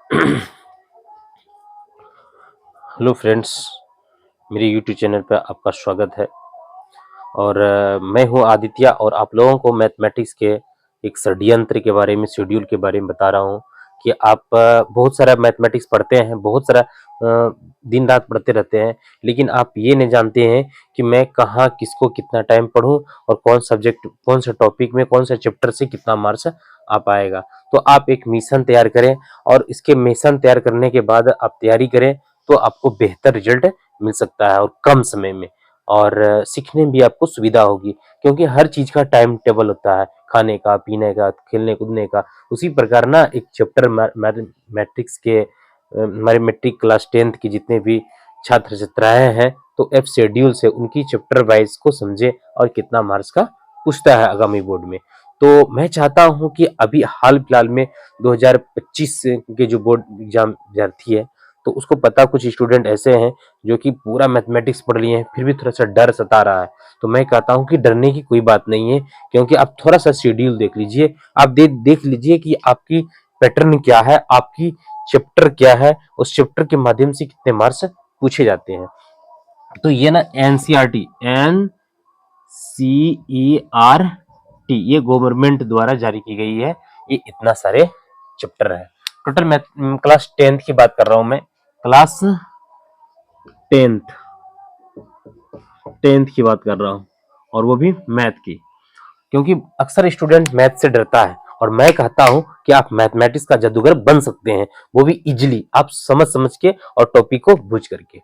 Hello friends, मेरे YouTube channel पर आपका स्वागत है। और मैं हूं आदित्य और आप लोगों को मैथमेटिक्स के एक षड्यंत्र के बारे में, शेड्यूल के बारे में बता रहा हूं कि आप बहुत सारा मैथमेटिक्स पढ़ते हैं, बहुत सारा दिन रात पढ़ते रहते हैं, लेकिन आप ये नहीं जानते हैं कि मैं कहाँ किसको कितना टाइम पढूं और कौन सब्जेक्ट, कौन सा टॉपिक में, कौन सा चैप्टर से कितना मार्क्स आ पाएगा। तो आप एक मिशन तैयार करें और इसके मिशन तैयार करने के बाद आप तैयारी करें तो आपको बेहतर रिजल्ट मिल सकता है और कम समय में, और सीखने में भी आपको सुविधा होगी, क्योंकि हर चीज का टाइम टेबल होता है, खाने का, पीने का, खेलने कूदने का। उसी प्रकार ना एक चैप्टर मैट्रिक्स के हमारे मैट्रिक क्लास 10th के जितने भी छात्र छात्राएं हैं, तो एफ शेड्यूल से उनकी चैप्टर वाइज को समझे और कितना मार्क्स का पूछता है आगामी बोर्ड में। तो मैं चाहता हूं कि अभी हाल फिलहाल में 2025 के जो बोर्ड एग्जाम विद्यार्थी है, तो उसको पता कुछ स्टूडेंट ऐसे हैं जो कि पूरा मैथमेटिक्स पढ़ लिए हैं, फिर भी थोड़ा सा डर सता रहा है। तो मैं कहता हूं कि डरने की कोई बात नहीं है, क्योंकि आप थोड़ा सा शेड्यूल देख लीजिए। आप देख लीजिए कि आपकी पैटर्न क्या है, आपकी चैप्टर क्या है, उस चैप्टर के माध्यम से कितने मार्क्स पूछे जाते हैं। तो ये ना एनसीईआरटी, एनसीईआरटी, ये गवर्नमेंट द्वारा जारी की गई है। ये इतना सारे चैप्टर है। टोटल मैं क्लास 10th की बात कर रहा हूं, मैं क्लास 10th की बात कर रहा हूं, और वो भी मैथ की, क्योंकि अक्सर स्टूडेंट मैथ से डरता है और मैं कहता हूं कि आप मैथमेटिक्स का जादूगर बन सकते हैं, वो भी इजीली, आप समझ समझ के और टॉपिक को बुझ करके।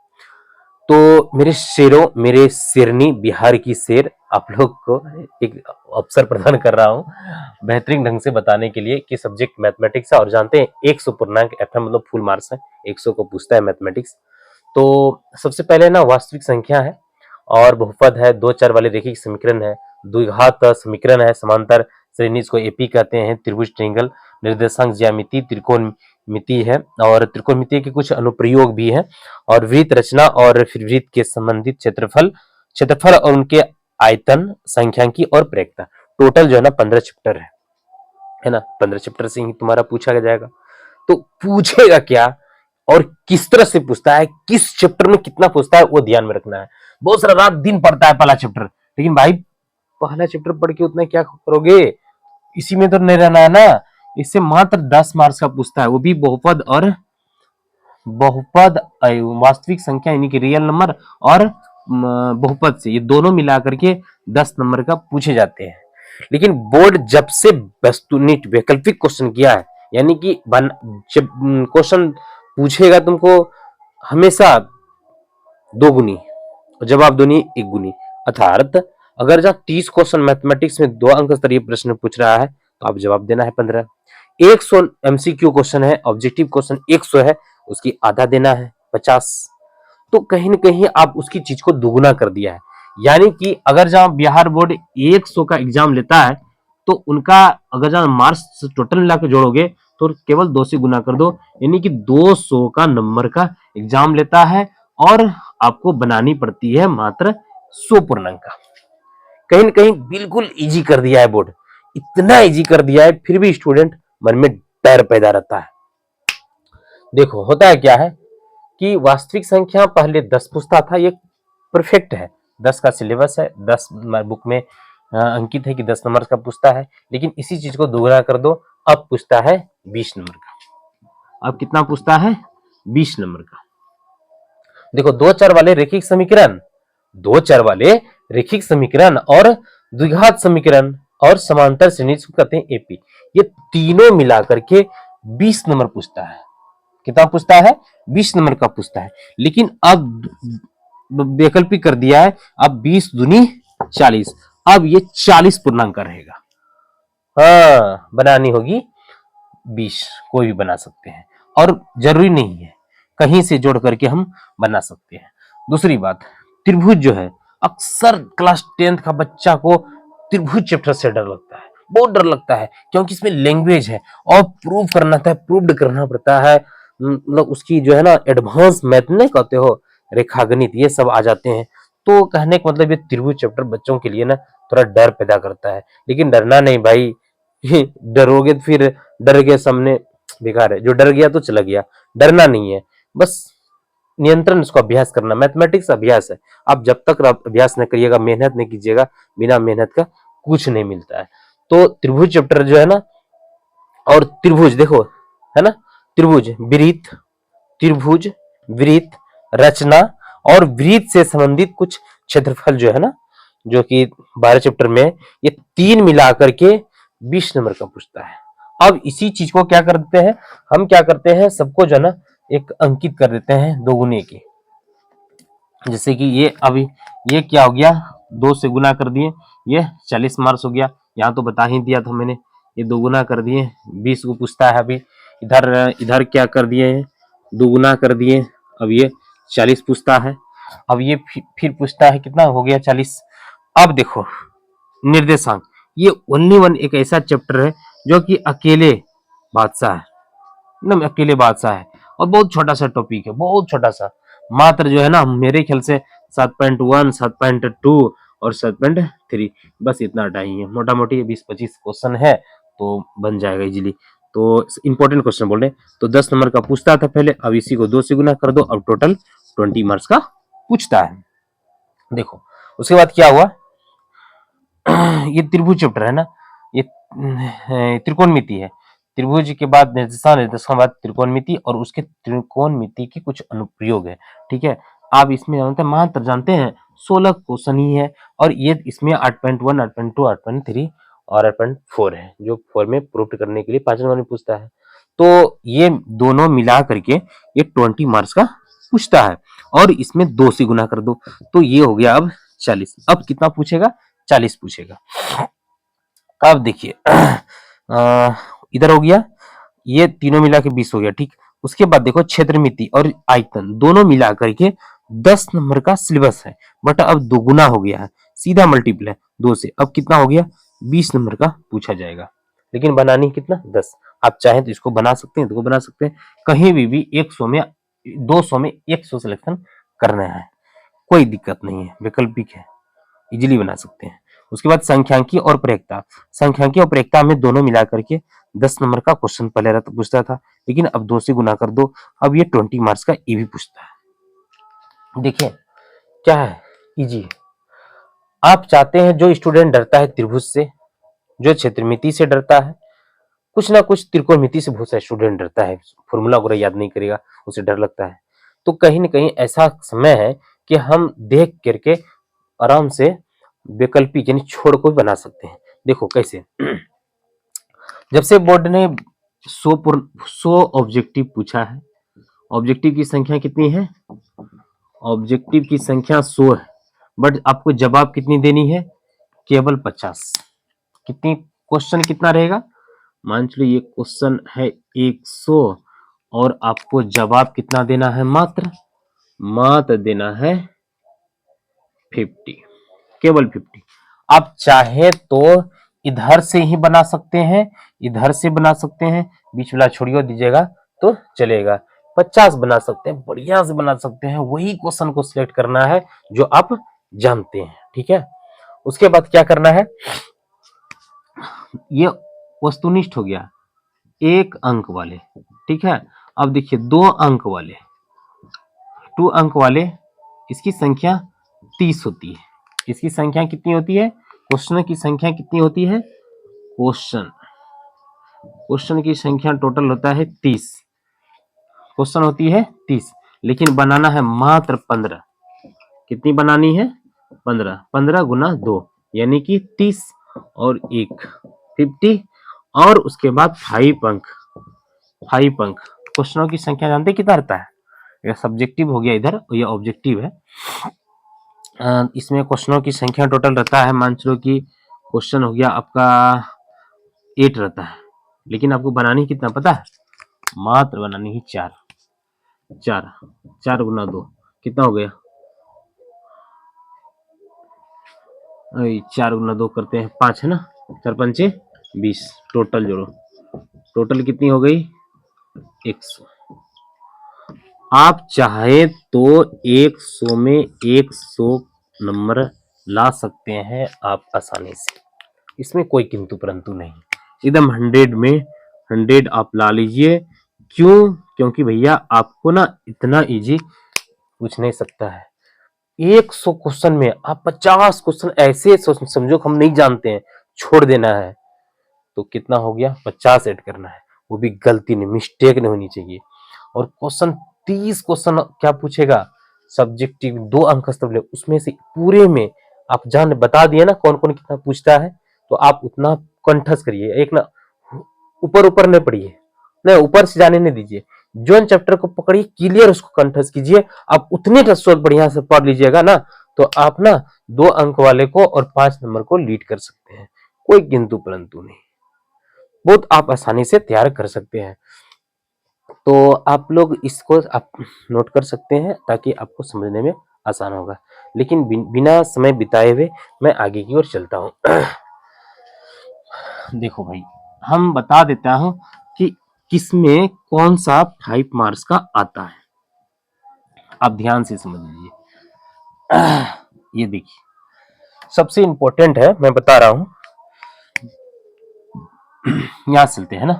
तो मेरे शेरों, मेरे शेरनी, बिहार की शेर, आप लोग को एक अवसर प्रदान कर रहा हूं बेहतरीन ढंग से बताने के लिए कि सब्जेक्ट मैथमेटिक्स है। और जानते हैं 100 पूर्णांक एफएम मतलब फुल मार्क्स है, 100 को पूछता है मैथमेटिक्स। तो सबसे पहले ना वास्तविक संख्या है और बहुपद है, दो चर वाले रेखिक समीकरण है, द्विघात समीकरण है, समांतर श्रेणी, इसको एपी कहते हैं, त्रिभुज ट्रायंगल, निर्देशांक ज्यामिति, त्रिकोणमिति है, और त्रिकोणमिति के कुछ अनुप्रयोग भी है, और वृत्त रचना और फिर वृत्त के संबंधित क्षेत्रफल, क्षेत्रफल और उनके आयतन, सांख्यिकी और प्रेक्षता। टोटल जो है ना 15 चैप्टर है ना, 15 चैप्टर से ही तुम्हारा पूछा जाएगा। तो पूछेगा क्या और किस तरह से पूछता है, किस चैप्टर में कितना पूछता है, वो ध्यान में रखना है। बहुत सारा रात दिन पढ़ता है पहला चैप्टर, लेकिन भाई पहला चैप्टर पढ़ के उतना क्या करोगे, इसी में तो नहीं रहना है ना। इससे मात्र 10 मार्क्स का पूछता है, वो भी बहुपद और बहुपद, वास्तविक संख्या यानी कि रियल नंबर, और बहुपद से, ये दोनों मिलाकर के 10 नंबर का पूछे जाते हैं। लेकिन बोर्ड जब से वस्तुनिष्ठ वैकल्पिक क्वेश्चन किया है, यानी कि जब क्वेश्चन पूछेगा तुमको हमेशा दो गुनी और जवाब दूनी एक गुनी, अर्थात अगर जब 30 क्वेश्चन मैथमेटिक्स में 2 अंक स्तरीय प्रश्न पूछ रहा है, तो आप जवाब देना है 15। 100 एमसीक्यू क्वेश्चन है, ऑब्जेक्टिव क्वेश्चन 100 है, उसकी आधा देना है 50। तो कहीं ना कहीं आप उसकी चीज को दुगुना कर दिया है। यानी कि अगर जहां बिहार बोर्ड 100 का एग्जाम लेता है, तो उनका अगर जहां मार्क्स टोटल मिलाकर जोड़ोगे तो केवल 2 से गुना कर दो, यानी कि 200 का नंबर का एग्जाम लेता है, और आपको बनानी पड़ती है मात्र 100 पूर्णांक का। कहीं ना कहीं बिल्कुल इजी कर दिया है बोर्ड, इतना इजी कर दिया है, फिर भी स्टूडेंट मन में डर पैदा रहता है। देखो होता है क्या है कि वास्तविक संख्या पहले 10 पूछता था, ये परफेक्ट है, 10 का सिलेबस है, 10 बुक में अंकित है कि 10 नंबर का पूछता है। लेकिन इसी चीज को दोगुना कर दो, अब पूछता है 20 नंबर का। अब कितना पूछता है? 20 नंबर का। देखो दो चर वाले रेखिक समीकरण, दो चर वाले रेखिक समीकरण और द्विघात समीकरण और समांतर श्रेणी को कहते हैं एपी, ये तीनों मिलाकर के 20 नंबर पूछता है। कितना पूछता है? 20 नंबर का पूछता है। लेकिन अब वैकल्पिक कर दिया है, अब 20 दूनी 40, अब ये 40 पूर्णांक का रहेगा। हाँ, बनानी होगी 20, कोई भी बना सकते हैं, और जरूरी नहीं है, कहीं से जोड़ करके हम बना सकते हैं। दूसरी बात, त्रिभुज जो है, अक्सर क्लास 10th का बच्चा को त्रिभुज चैप्टर से डर लगता है, बहुत डर लगता है, क्योंकि इसमें लैंग्वेज है और प्रूव करना था, प्रूव्ड करना पड़ता है। मतलब उसकी जो है ना एडवांस मैथ नहीं कहते हो, रेखागणित, ये सब आ जाते हैं। तो कहने का मतलब ये त्रिभुज चैप्टर बच्चों के लिए ना थोड़ा डर पैदा करता है। लेकिन डरना नहीं भाई, डरोगे तो फिर डर के सामने बेकार है। जो डर गया तो चला गया, डरना नहीं है, बस नियंत्रण, इसको अभ्यास करना। मैथमेटिक्स अभ्यास है। आप जब तक अभ्यास नहीं करिएगा, मेहनत नहीं कीजिएगा, बिना मेहनत का कुछ नहीं मिलता है। तो त्रिभुज चैप्टर जो है ना, और त्रिभुज देखो, है ना, त्रिभुज, वृत्त, त्रिभुज, वृत्त, रचना और वृत्त से संबंधित कुछ क्षेत्रफल जो है ना, जो कि 12 चैप्टर में, ये तीन मिला करके 20 नंबर का पूछता है। अब इसी चीज को क्या करते हैं, हम क्या करते हैं, सबको जो है ना एक अंकित कर देते हैं दोगुने की। जैसे कि ये अभी ये क्या हो गया, 2 से गुना कर दिए, ये 40 मार्क्स हो गया। यहाँ तो बता ही दिया था मैंने, ये दोगुना कर दिए, 20 को पूछता है। अभी इधर इधर क्या कर दिए हैं, दोगुना कर दिए, अब ये 40 पूछता है। अब ये फिर पूछता है, कितना हो गया 40। अब देखो निर्देशांक, ये ओनली वन एक ऐसा चैप्टर है जो कि अकेले बादशाह है, एकदम अकेले बादशाह है, और बहुत छोटा सा टॉपिक है, बहुत छोटा सा, मात्र जो है ना मेरे ख्याल से 7.1, 7.2 और 7.3, बस इतना टाइम है। मोटा मोटी 20-25 क्वेश्चन है तो बन जाएगा इजीली। तो इंपॉर्टेंट क्वेश्चन बोल रहे, तो 10 नंबर का पूछता था पहले, अब इसी को 2 से गुना कर दो, अब टोटल 20 मार्क्स का पूछता है। देखो उसके बाद क्या हुआ, ये त्रिभुज चैप्टर है ना, ये त्रिकोणमिति है। त्रिभुज के बाद निर्देशांक, निर्देशांक बाद त्रिकोणमिति, और उसके त्रिकोणमिति के कुछ अनुप्रयोग है। ठीक है, आप इसमें जानते हैं, मात्र जानते हैं 16 क्वेश्चन ही है, और ये इसमें 8.1, 8.2, 8.3 और 8.4 है, जो 4 में प्रूफ करने के लिए 5 नंबर में पूछता है। तो ये दोनों मिला करके ये 20 मार्क्स का पूछता है, और इसमें 2 से गुना कर दो, तो ये हो गया अब 40। अब कितना पूछेगा, 40 पूछेगा। अब देखिए इधर हो गया, ये तीनों मिला के 20 हो गया। ठीक, उसके बाद देखो क्षेत्रमिति और आयतन दोनों मिला करके 10 नंबर का सिलेबस है, बट अब दोगुना हो गया है, सीधा मल्टीपल है 2 से। अब कितना हो गया, 20 नंबर का पूछा जाएगा, लेकिन बनानी कितना, 10। आप चाहें तो इसको बना सकते हैं, इसको बना सकते हैं, कहीं भी 100 में 200 में 100 सिलेक्शन करना है, कोई दिक्कत नहीं है, वैकल्पिक है, इजीली बना सकते हैं। उसके बाद संख्यांकी और प्रयोक्ता, संख्यांकी और प्रयोक्ता में दोनों मिला करके 10 नंबर का क्वेश्चन पहले रहता पूछता था, लेकिन अब 2 से गुना कर दो, अब ये 20 मार्क्स का ये भी पूछता है। देखिए क्या है, इजी है। आप चाहते हैं, जो स्टूडेंट डरता है त्रिभुज से, जो क्षेत्रमिति से डरता है, कुछ ना कुछ त्रिकोणमिति से बहुत सारे स्टूडेंट डरता है, फॉर्मूला वगैरह याद नहीं करेगा, उसे डर लगता है, तो कहीं ना कहीं ऐसा समय है कि हम देख करके आराम से वैकल्पिक यानी छोड़ को बना सकते हैं। देखो कैसे, जब से बोर्ड ने 100 ऑब्जेक्टिव पूछा है, ऑब्जेक्टिव की संख्या कितनी है, ऑब्जेक्टिव की संख्या 100 है, बट आपको जवाब कितनी देनी है, केवल 50। कितनी, क्वेश्चन कितना रहेगा, मान चलो ये क्वेश्चन है 100, और आपको जवाब कितना देना है, मात्र देना है 50, केवल 50। आप चाहे तो इधर से ही बना सकते हैं, इधर से बना सकते हैं, बीच वाला छोड़िए दीजिएगा तो चलेगा, 50 बना सकते हैं, बढ़िया से बना सकते हैं। वही क्वेश्चन को सिलेक्ट करना है जो आप जानते हैं। ठीक है, उसके बाद क्या करना है, ये वस्तुनिष्ठ हो गया, 1 अंक वाले। ठीक है, अब देखिए 2 अंक वाले, 2 अंक वाले, इसकी संख्या 30 होती है। इसकी संख्या कितनी होती है, क्वेश्चन की संख्या कितनी होती है, क्वेश्चन की संख्या टोटल होता है 30, क्वेश्चन होती है 30, लेकिन बनाना है मात्र 15। कितनी बनानी है, 15, 15 गुना 2 यानी कि 30, और 1 50, और उसके बाद 5 अंक, 5 अंक। क्वेश्चनों की संख्या जानते कितना रहता है, यह सब्जेक्टिव हो गया इधर, ये ऑब्जेक्टिव है। इसमें क्वेश्चनों की संख्या टोटल रहता है, मान चलो कि क्वेश्चन हो गया आपका 8 रहता है, लेकिन आपको बनानी कितना पता है, मात्र बनानी ही 4, 4 गुना 2 कितना हो गया, 4 गुना 2 करते हैं 5 है ना, 4 पंचे 20, टोटल जोड़ो, टोटल कितनी हो गई 100। आप चाहे तो 100 में 100 नंबर ला सकते हैं आप आसानी से, इसमें कोई किंतु परंतु नहीं, एकदम 100 में 100 आप ला लीजिए। क्यों? क्योंकि भैया आपको ना इतना इजी पूछ नहीं सकता है। 100 क्वेश्चन में आप 50 क्वेश्चन ऐसे समझो कि हम नहीं जानते हैं, छोड़ देना है। तो कितना हो गया? 50 ऐड करना है, वो भी गलती नहीं, मिस्टेक नहीं होनी चाहिए। और क्वेश्चन 30 क्वेश्चन क्या पूछेगा? सब्जेक्टिव 2 अंक स्तंभ, उसमें से पूरे में आप जान बता दिए ना कौन कौन कितना पूछता है, तो आप उतना कंठस्थ करिए। एक ना ऊपर ऊपर नहीं पढ़िए, नहीं ऊपर से जाने नहीं दीजिए। जो चैप्टर को पकड़िए क्लियर उसको कंठस्थ कीजिए। आप उतने टस्टोल बढ़िया से पढ़ लीजिएगा ना, तो आप ना 2 अंक वाले को और 5 नंबर को लीड कर सकते हैं, कोई किंतु परंतु नहीं। बहुत आप आसानी से तैयार कर सकते हैं। तो आप लोग इसको आप नोट कर सकते हैं ताकि आपको समझने में आसान होगा। लेकिन बिना समय बिताए हुए मैं आगे की ओर चलता हूँ। देखो भाई, हम बता देता हूं कि किसमें कौन सा 5 मार्क्स का आता है। आप ध्यान से समझ लीजिए। ये देखिए, सबसे इंपॉर्टेंट है, मैं बता रहा हूं। यहां चलते हैं ना,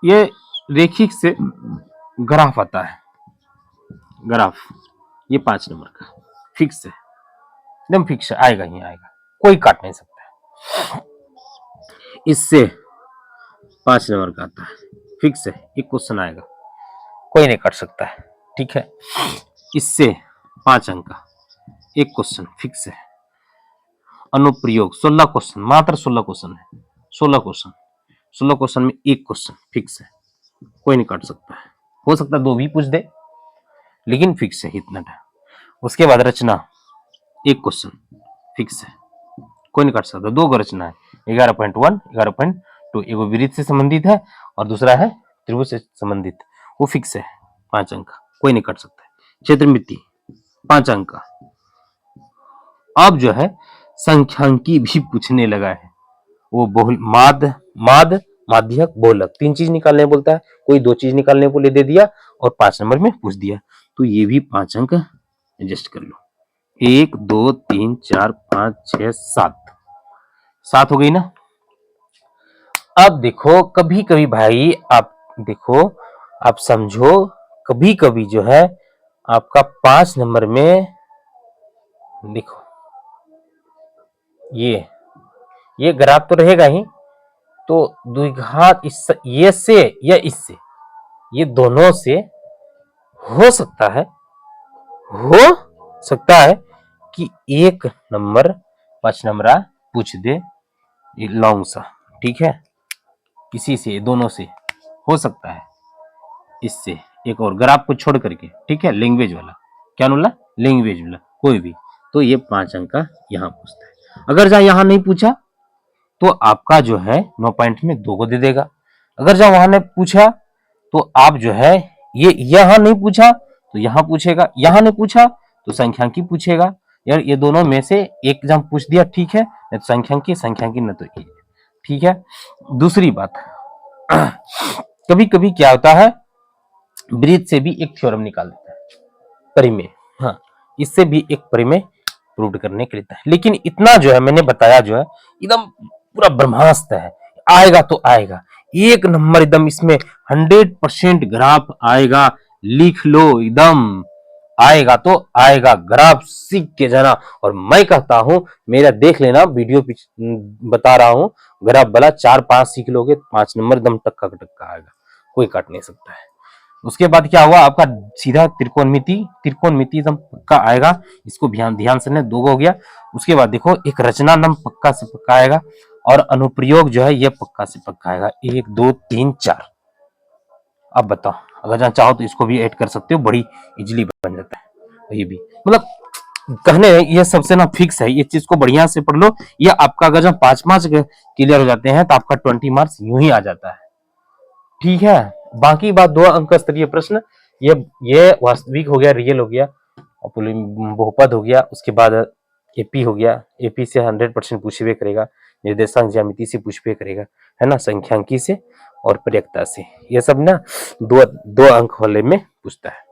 ये रेखिक से ग्राफ आता है। ग्राफ ये 5 नंबर का फिक्स है, एकदम फिक्स है, आएगा ही आएगा, कोई काट नहीं सकता। इससे 5 नंबर का आता है, फिक्स है, एक क्वेश्चन आएगा, कोई नहीं काट सकता है। ठीक है, इससे 5 अंक का एक क्वेश्चन फिक्स है। अनुप्रयोग 16 क्वेश्चन, मात्र 16 क्वेश्चन है, 16 क्वेश्चन, 16 क्वेश्चन में एक क्वेश्चन फिक्स है, कोई नहीं काट सकता है। हो सकता है 2 भी पूछ दे, लेकिन फिक्स है इतना था। उसके बाद रचना, एक क्वेश्चन फिक्स है, कोई नहीं काट सकता। 2 का रचना है, 11.1, 11.2, एगो वृत्त से संबंधित है और दूसरा है त्रिभुज से संबंधित, वो फिक्स है, 5 अंक का, कोई नहीं काट सकता है। क्षेत्रमिति 5 अंक का। अब जो है संख्यांकी भी पूछने लगा है, वो बहुल माद माध्यक बहुलक 3 चीज निकालने बोलता है, कोई 2 चीज निकालने को ले दे दिया और 5 नंबर में पूछ दिया, तो ये भी 5 अंक एडजस्ट कर लो। 1 2 3 4 5 6 7, 7 हो गई ना। अब देखो, कभी कभी भाई आप देखो, आप समझो, कभी कभी जो है आपका 5 नंबर में देखो, ये ग्राफ तो रहेगा ही, तो द्विघात ये से या इससे, ये दोनों से हो सकता है, हो सकता है कि एक नंबर 5 नंबर पूछ दे लॉन्ग सा। ठीक है, किसी से, दोनों से हो सकता है, इससे एक और ग्राफ को छोड़ करके। ठीक है, लैंग्वेज वाला, क्या बोला? लैंग्वेज वाला कोई भी, तो ये 5 अंक का यहाँ पूछता है। अगर जहां यहां नहीं पूछा तो आपका जो है 9 पॉइंट में 2 को दे देगा। अगर जहां वहां ने पूछा तो आप जो है ये यहां नहीं पूछा तो यहां पूछेगा, यहां नहीं पूछा तो संख्यांकी पूछेगा। यार ये दोनों में से एक जब पूछ दिया ठीक है, नहीं तो संख्यांकी न तो ये। ठीक है, दूसरी बात, कभी कभी क्या होता है, वृत्त से भी एक थ्योरम निकाल देता है परिमेय। हाँ, इससे भी एक परिमेय प्रूव करने के लिए है। लेकिन इतना जो है मैंने बताया जो है एकदम पूरा ब्रह्मास्त्र है, आएगा तो आएगा, एक नंबर एकदम इसमें 100% ग्राफ आएगा, लिख लो एकदम, आएगा तो आएगा, ग्राफ सीख के जाना। और मैं कहता हूं, मेरा देख लेना वीडियो बता रहा हूं, ग्राफ वाला 4-5 सीख लोगे, 5 नंबर एकदम टक्का का टक्का आएगा, कोई काट नहीं सकता है। उसके बाद क्या हुआ आपका, सीधा त्रिकोणमिति एकदम पक्का आएगा, इसको ध्यान से 2 हो गया। उसके बाद देखो, एक रचना एकदम पक्का से पक्का आएगा, और अनुप्रयोग जो है ये पक्का से पक्का आएगा, 1 2 3 4। अब बताओ, अगर जहां चाहो तो इसको भी ऐड कर सकते हो, बड़ी इजीली बन जाता है। ये भी मतलब कहने ये सबसे ना फिक्स है, ये चीज को बढ़िया से पढ़ लो। ये आपका अगर जब 5 मार्क्स क्लियर हो जाते हैं तो आपका 20 मार्क्स यूं ही आ जाता है। ठीक है, बाकी बात 2 अंक स्तरीय प्रश्न, ये वास्तविक हो गया, रियल हो गया, और बहुपद हो गया। उसके बाद एपी हो गया, एपी से 100% पूछबे करेगा, निर्देशांक ज्यामिति से पूछबे करेगा, है ना, संख्यांकी से और प्रयक्ता से, ये सब ना 2 अंक वाले में पूछता है।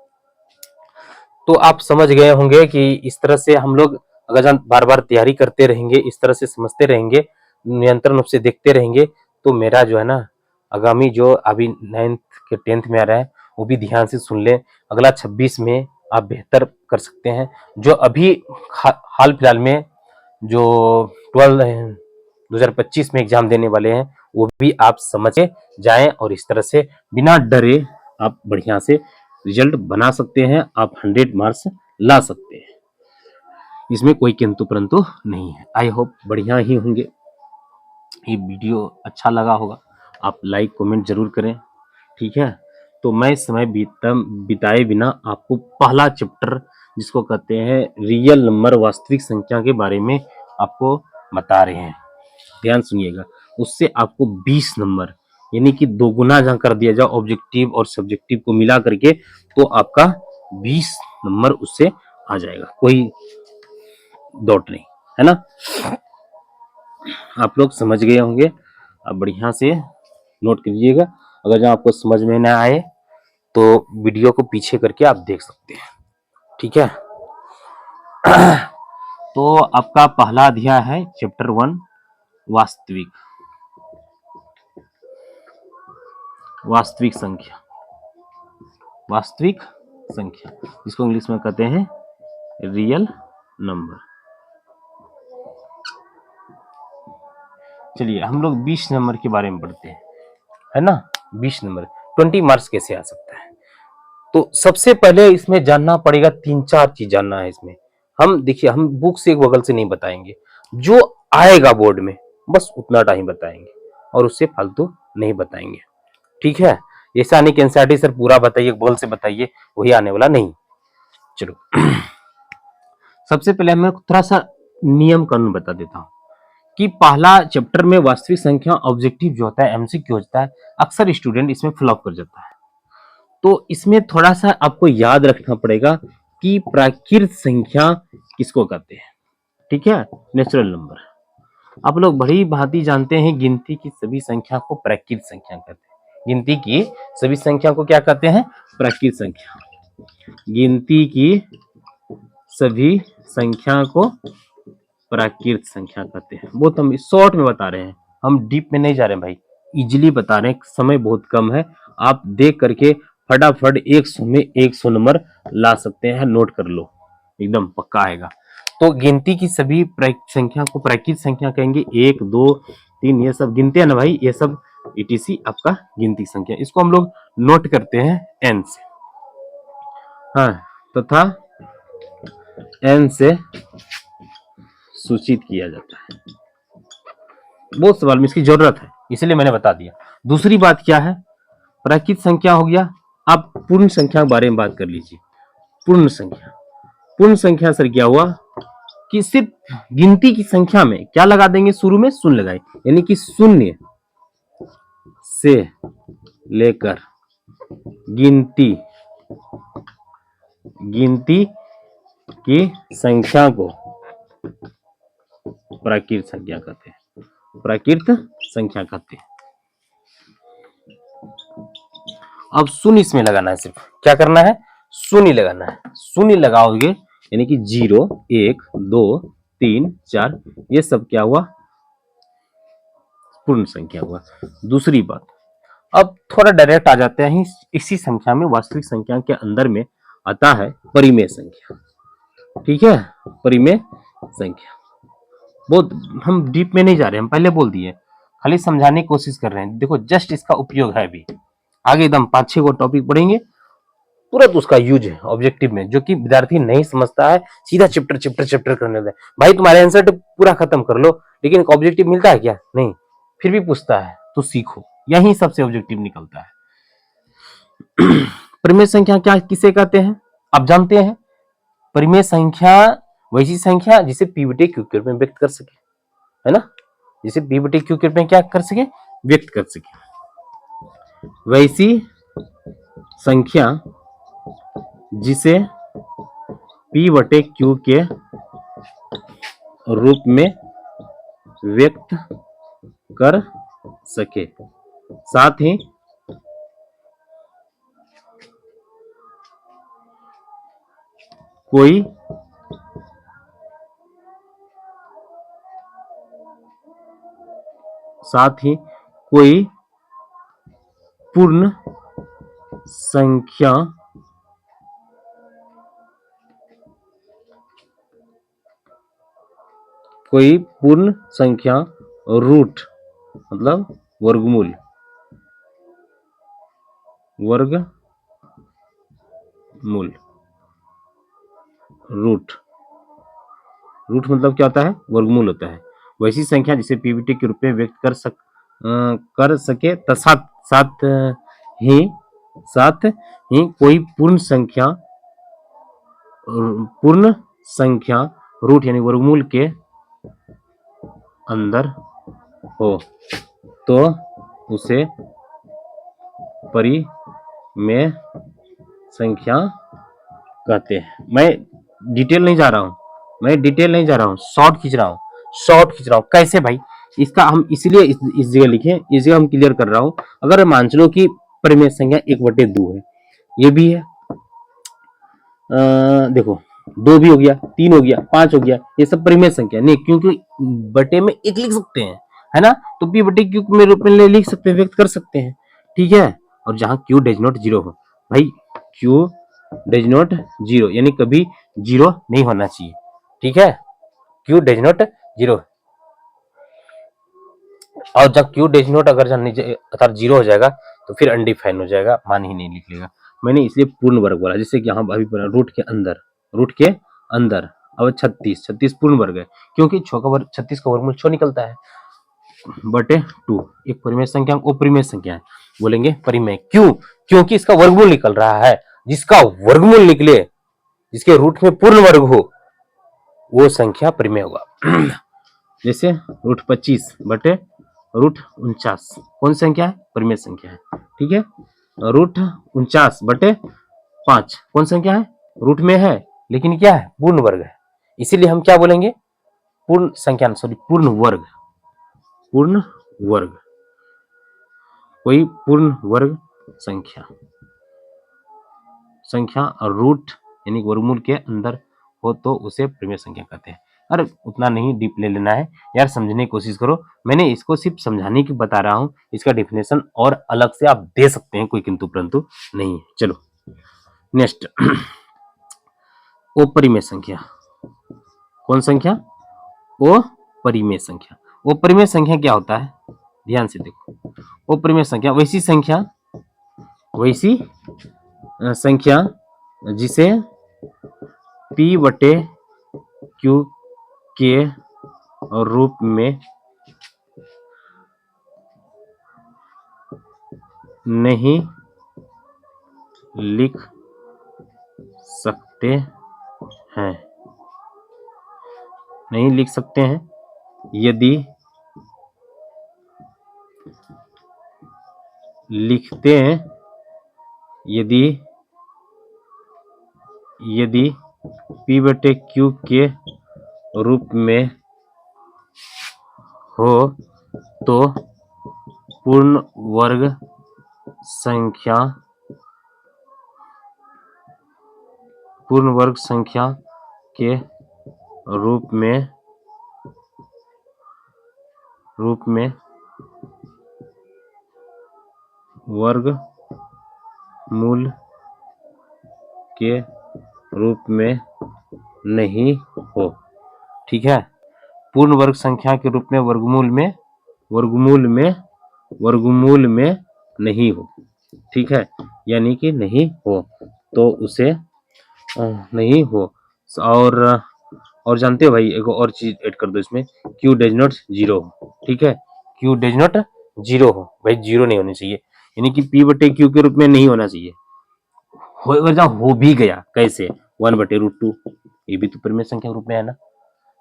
तो आप समझ गए होंगे कि इस तरह से हम लोग अगर बार बार तैयारी करते रहेंगे, इस तरह से समझते रहेंगे, नियंत्रण रूप से देखते रहेंगे, तो मेरा जो है ना आगामी जो अभी 9th के 10th में आ रहा है वो भी ध्यान से सुन लें। अगला 26 में आप बेहतर कर सकते हैं। जो अभी हाल फिलहाल में जो 12 2025 में एग्जाम देने वाले हैं वो भी आप समझ के जाएं और इस तरह से बिना डरे आप बढ़िया से रिजल्ट बना सकते हैं। आप 100 मार्क्स ला सकते हैं, इसमें कोई किंतु परंतु नहीं है। आई होप बढ़िया ही होंगे। ये वीडियो अच्छा लगा होगा, आप लाइक कमेंट जरूर करें, ठीक है। तो मैं समय बिताए बिना आपको पहला चैप्टर जिसको कहते हैं रियल नंबर वास्तविक संख्या के बारे में आपको बता रहे हैं। ध्यान सुनिएगा, उससे आपको 20 नंबर यानी कि दोगुना जहां कर दिया जाए ऑब्जेक्टिव और सब्जेक्टिव को मिला करके, तो आपका 20 नंबर उससे आ जाएगा, कोई डाउट नहीं, है ना। आप लोग समझ गए होंगे, आप बढ़िया से नोट कीजिएगा। अगर जहाँ आपको समझ में ना आए तो वीडियो को पीछे करके आप देख सकते हैं, ठीक है। तो आपका पहला अध्याय है चैप्टर 1 वास्तविक संख्या, वास्तविक संख्या जिसको इंग्लिश में कहते हैं रियल नंबर। चलिए हम लोग 20 नंबर के बारे में पढ़ते हैं, है ना। 20 नंबर 20 मार्क्स कैसे आ सकता है, तो सबसे पहले इसमें जानना पड़ेगा 3-4 चीज जानना है इसमें। हम देखिए, हम बुक से एक बगल से नहीं बताएंगे, जो आएगा बोर्ड में बस उतना टाइम बताएंगे और उससे फालतू नहीं बताएंगे, ठीक है। ऐसा नहीं कि एनसीईआरटी सर पूरा बताइए बगल से बताइए, वही आने वाला नहीं। चलो सबसे पहले मैं थोड़ा सा नियम कानून बता देता हूँ कि पहला चैप्टर में वास्तविक संख्या ऑब्जेक्टिव जो होता है एमसीक्यू होता है, अक्सर स्टूडेंट इसमें फ्लॉप कर जाता है। तो इसमें थोड़ा सा आपको याद रखना पड़ेगा कि प्राकृत संख्या किसको कहते हैं, ठीक है, नेचुरल नंबर। आप लोग बड़ी भांति जानते हैं गिनती की सभी संख्या को प्राकृत संख्या कहते हैं। गिनती की सभी संख्या को क्या कहते हैं, प्राकृत संख्या। गिनती की सभी संख्या को प्राकृत संख्या कहते हैं। वो तो हम शॉर्ट में बता रहे हैं, हम डीप में नहीं जा रहे हैं भाई, इजीली बता रहे हैं, समय बहुत कम है। आप देख करके फटाफट 100 में 100 नंबर ला सकते हैं, नोट कर लो, एकदम पक्का आएगा। तो गिनती की सभी संख्या को प्राकृत संख्या कहेंगे। 1 2 3 ये सब गिनते हैं ना भाई, ये सब ईटीसी आपका गिनती संख्या। इसको हम लोग नोट करते हैं एन से, हाँ, तथा एन से सूचित किया जाता है। बहुत सवाल में इसकी जरूरत है, इसलिए मैंने बता दिया। दूसरी बात क्या है, प्राकृत संख्या हो गया। आप पूर्ण संख्या के बारे में बात कर लीजिए। पूर्ण संख्या, पूर्ण संख्या सर क्या हुआ कि सिर्फ गिनती की संख्या में क्या लगा देंगे, शुरू में शून्य लगाए, यानी कि शून्य से लेकर गिनती की संख्या को प्राकृत संख्या कहते हैं, प्राकृत संख्या कहते हैं। अब शून्य इसमें लगाना है, सिर्फ क्या करना है, शून्य लगाना है। शून्य लगाओगे यानी कि 0 1 2 3 4 ये सब क्या हुआ, पूर्ण संख्या हुआ। दूसरी बात, अब थोड़ा डायरेक्ट आ जाते हैं इसी संख्या में, वास्तविक संख्या के अंदर में आता है परिमेय संख्या, ठीक है। परिमेय संख्या बहुत हम डीप में नहीं जा रहे, हम पहले बोल दिए, खाली समझाने की कोशिश कर रहे हैं। देखो जस्ट इसका उपयोग है, अभी आगे एकदम 5-6 को टॉपिक पढ़ेंगे, तुरंत उसका यूज है ऑब्जेक्टिव में, जो कि विद्यार्थी नहीं समझता है, सीधा चैप्टर करने दे। भाई तुम्हारे आंसर पूरा खत्म कर लो, लेकिन ऑब्जेक्टिव मिलता है क्या, नहीं, फिर भी पूछता है, तो सीखो, यही सबसे ऑब्जेक्टिव निकलता है। परिमेय संख्या क्या किसे कहते हैं, आप जानते हैं। परिमेय संख्या वैसी संख्या जिसे पी बटे क्यू के रूप में व्यक्त कर सके, है ना, जिसे पी बटे क्यू के रूप में क्या कर सके, व्यक्त कर सके। वैसी संख्या जिसे पी बटे क्यू के रूप में व्यक्त कर सके, साथ ही कोई पूर्ण संख्या कोई पूर्ण संख्या रूट मतलब वर्गमूल रूट मतलब क्या होता है? वर्गमूल होता है। वैसी संख्या जिसे पीवीटी के रूप में व्यक्त कर सके साथ ही कोई पूर्ण संख्या रूट यानी वर्गमूल के अंदर हो तो उसे परिमेय संख्या कहते हैं। मैं डिटेल नहीं जा रहा हूँ, शॉर्ट खींच रहा हूँ। कैसे भाई? इसका हम इसलिए इस जगह लिखे, इस जगह हम क्लियर कर रहा हूँ। अगर मान लो कि परिमेय संख्या 1/2 है, ये भी है, देखो 2 भी हो गया, 3 हो गया, 5 हो गया, ये सब परिमेय संख्या नहीं, क्योंकि बटे में 1 लिख सकते हैं, है ना? तो पी बटे क्यू में रूप में लिख सकते हैं, व्यक्त कर सकते हैं, ठीक है। और जहां क्यू डज नॉट जीरो हो, भाई क्यू डज नॉट जीरो यानी कभी जीरो नहीं होना चाहिए, ठीक है। क्यू डज नॉट जीरो, और जब क्यू डज नॉट अगर अर्थात जीरो हो जाएगा तो फिर अनडिफाइन हो जाएगा, मान ही नहीं निकलेगा। मैंने इसलिए पूर्ण वर्ग बोला, जैसे कि यहाँ अभी बोला रूट के अंदर। अब 36 पूर्ण वर्ग है, क्योंकि 36 का वर्गमूल 6 निकलता है बटे 2। एक परिमेय संख्या, अपरिमेय संख्या है, बोलेंगे परिमेय। क्यों? क्योंकि इसका वर्गमूल निकल रहा है। जिसका वर्गमूल निकले, जिसके रूट में पूर्ण वर्ग हो, वो संख्या परिमेय होगा। जैसे रूट 25 बटे रूट 49 कौन संख्या है? परिमेय संख्या है, ठीक है। रूट 49 बटे 5 कौन संख्या है? रूट में है, लेकिन क्या है? पूर्ण वर्ग है। इसीलिए हम क्या बोलेंगे? पूर्ण संख्या, सॉरी पूर्ण वर्ग। कोई पूर्ण वर्ग संख्या और रूट यानी वर्गमूल के अंदर हो तो उसे परिमेय संख्या कहते हैं। अरे उतना नहीं डीप ले लेना है यार, समझने की कोशिश करो। मैंने इसको सिर्फ समझाने की बता रहा हूँ, इसका डेफिनेशन और अलग से आप दे सकते हैं, कोई किंतु परंतु नहीं है। चलो नेक्स्ट, अपरिमेय संख्या। कौन संख्या? अपरिमेय संख्या। अपरिमेय संख्या क्या होता है? ध्यान से देखो। अपरिमेय संख्या वैसी संख्या जिसे p बटे q के रूप में नहीं लिख सकते हैं, यदि लिखते हैं, यदि p बटे q के रूप में हो तो पूर्ण वर्ग संख्या के रूप में वर्गमूल के रूप में नहीं हो, ठीक है। पूर्ण वर्ग संख्या के रूप में वर्गमूल में नहीं हो, ठीक है। यानी कि नहीं हो तो उसे नहीं हो। और जानते हो भाई, एक और चीज ऐड कर दो इसमें, क्यू डज नॉट जीरो हो, ठीक है। क्यू डज नॉट जीरो हो, भाई जीरो नहीं होनी चाहिए, यानी कि p बटे क्यू के रूप में नहीं होना चाहिए। हो भी गया कैसे? 1/√2, ये भी तो परिमेय संख्या के रूप में है ना।